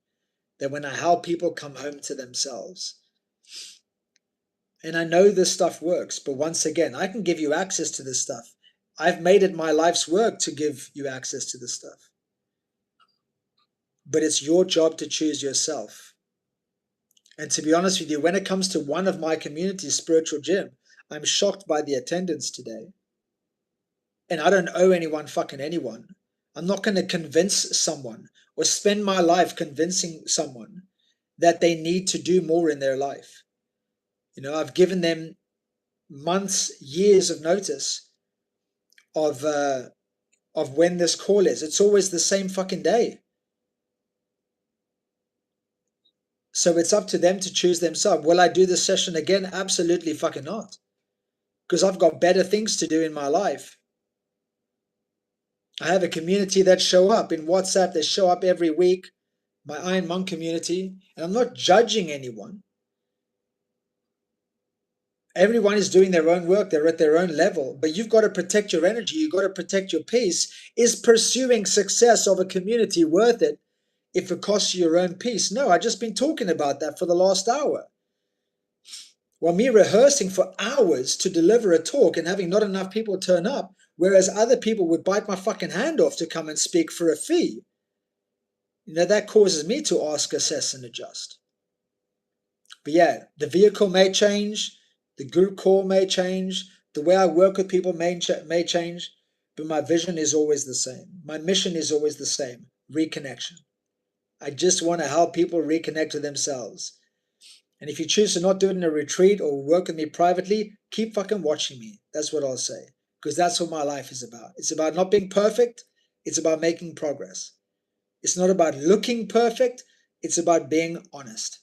that when I help people come home to themselves. And I know this stuff works, but once again, I can give you access to this stuff. I've made it my life's work to give you access to this stuff. But it's your job to choose yourself. And to be honest with you, when it comes to one of my communities, Spiritual Gym, I'm shocked by the attendance today. And I don't owe anyone. I'm not going to convince someone or spend my life convincing someone that they need to do more in their life. You know, I've given them months, years of notice of when this call is. It's always the same fucking day. So it's up to them to choose themselves. Will I do this session again? Absolutely fucking not. Because I've got better things to do in my life. I have a community that show up in WhatsApp. They show up every week. My Iron Monk community. And I'm not judging anyone. Everyone is doing their own work. They're at their own level. But you've got to protect your energy. You've got to protect your peace. Is pursuing success of a community worth it if it costs you your own peace? No, I've just been talking about that for the last hour. Well, me rehearsing for hours to deliver a talk and having not enough people turn up, whereas other people would bite my fucking hand off to come and speak for a fee. You know, that causes me to ask, assess, and adjust. But yeah, the vehicle may change, the group call may change, the way I work with people may change, but my vision is always the same. My mission is always the same, reconnection. I just want to help people reconnect to themselves. And if you choose to not do it in a retreat or work with me privately, keep fucking watching me. That's what I'll say. Because that's what my life is about. It's about not being perfect. It's about making progress. It's not about looking perfect. It's about being honest.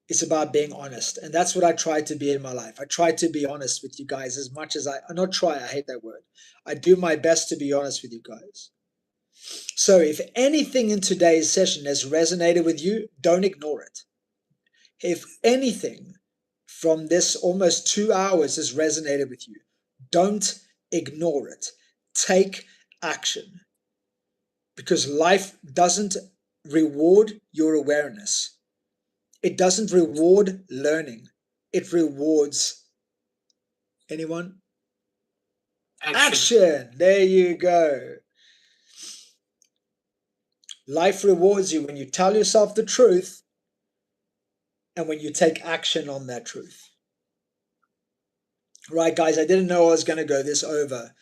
It's about being honest. And that's what I try to be in my life. I try to be honest with you guys as much as I hate that word. I do my best to be honest with you guys. So if anything in today's session has resonated with you, don't ignore it. If anything from this almost 2 hours has resonated with you, don't ignore it. Take action. Because life doesn't reward your awareness. It doesn't reward learning. It rewards anyone? Action. There you go. Life rewards you when you tell yourself the truth and when you take action on that truth. Right, guys, I didn't know I was going to go this over.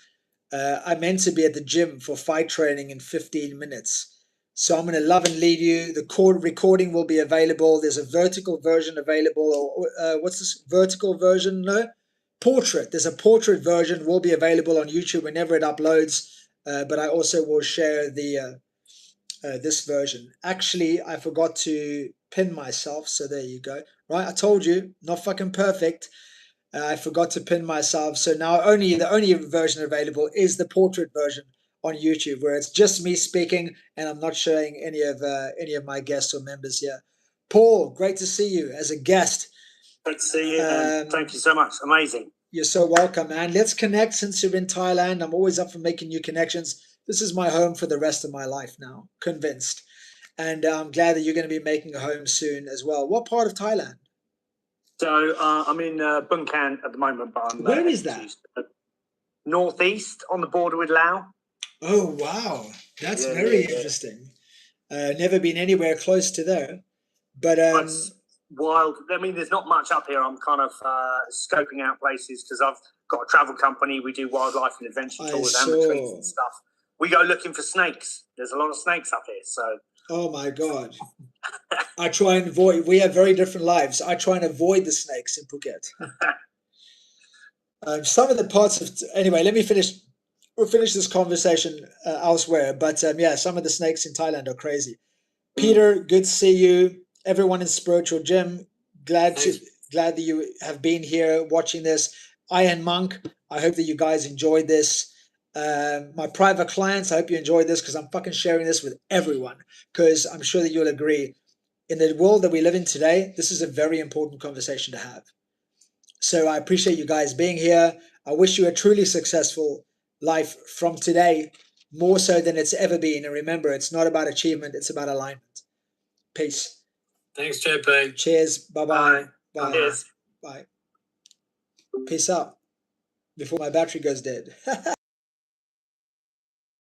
I meant to be at the gym for fight training in 15 minutes. So I'm going to love and lead you. The recording will be available. There's a vertical version available. Or what's this vertical version? No, portrait. There's a portrait version will be available on YouTube whenever it uploads. But I also will share the this version. Actually, I forgot to pin myself. So there you go. Right, I told you, not fucking perfect. I forgot to pin myself. So now the only version available is the portrait version on YouTube, where it's just me speaking and I'm not showing any of my guests or members here. Paul, great to see you as a guest. Great to see you. Thank you so much. Amazing. You're so welcome, man. Let's connect since you're in Thailand. I'm always up for making new connections. This is my home for the rest of my life now. Convinced. And I'm glad that you're going to be making a home soon as well. What part of Thailand? So I'm in Bun Kan at the moment, but I'm where is that? Northeast on the border with Laos. Oh wow, that's very interesting. Never been anywhere close to there, but wild. I mean, there's not much up here. I'm kind of scoping out places because I've got a travel company. We do wildlife and adventure tours and retreats and stuff. We go looking for snakes. There's a lot of snakes up here. So. Oh my God. I try and avoid. We have very different lives. I try and avoid the snakes in Phuket. Some of the parts of anyway. Let me finish. We'll finish this conversation elsewhere. But yeah, some of the snakes in Thailand are crazy. Peter, good to see you. Everyone in Spiritual Gym, glad that you have been here watching this. Ian Monk, I hope that you guys enjoyed this. My private clients, I hope you enjoyed this because I'm fucking sharing this with everyone because I'm sure that you'll agree. In the world that we live in today, this is a very important conversation to have. So I appreciate you guys being here. I wish you a truly successful life from today, more so than it's ever been. And remember, it's not about achievement, it's about alignment. Peace. Thanks, JP. Cheers. Bye-bye. Bye. Cheers. Bye. Peace out. Before my battery goes dead.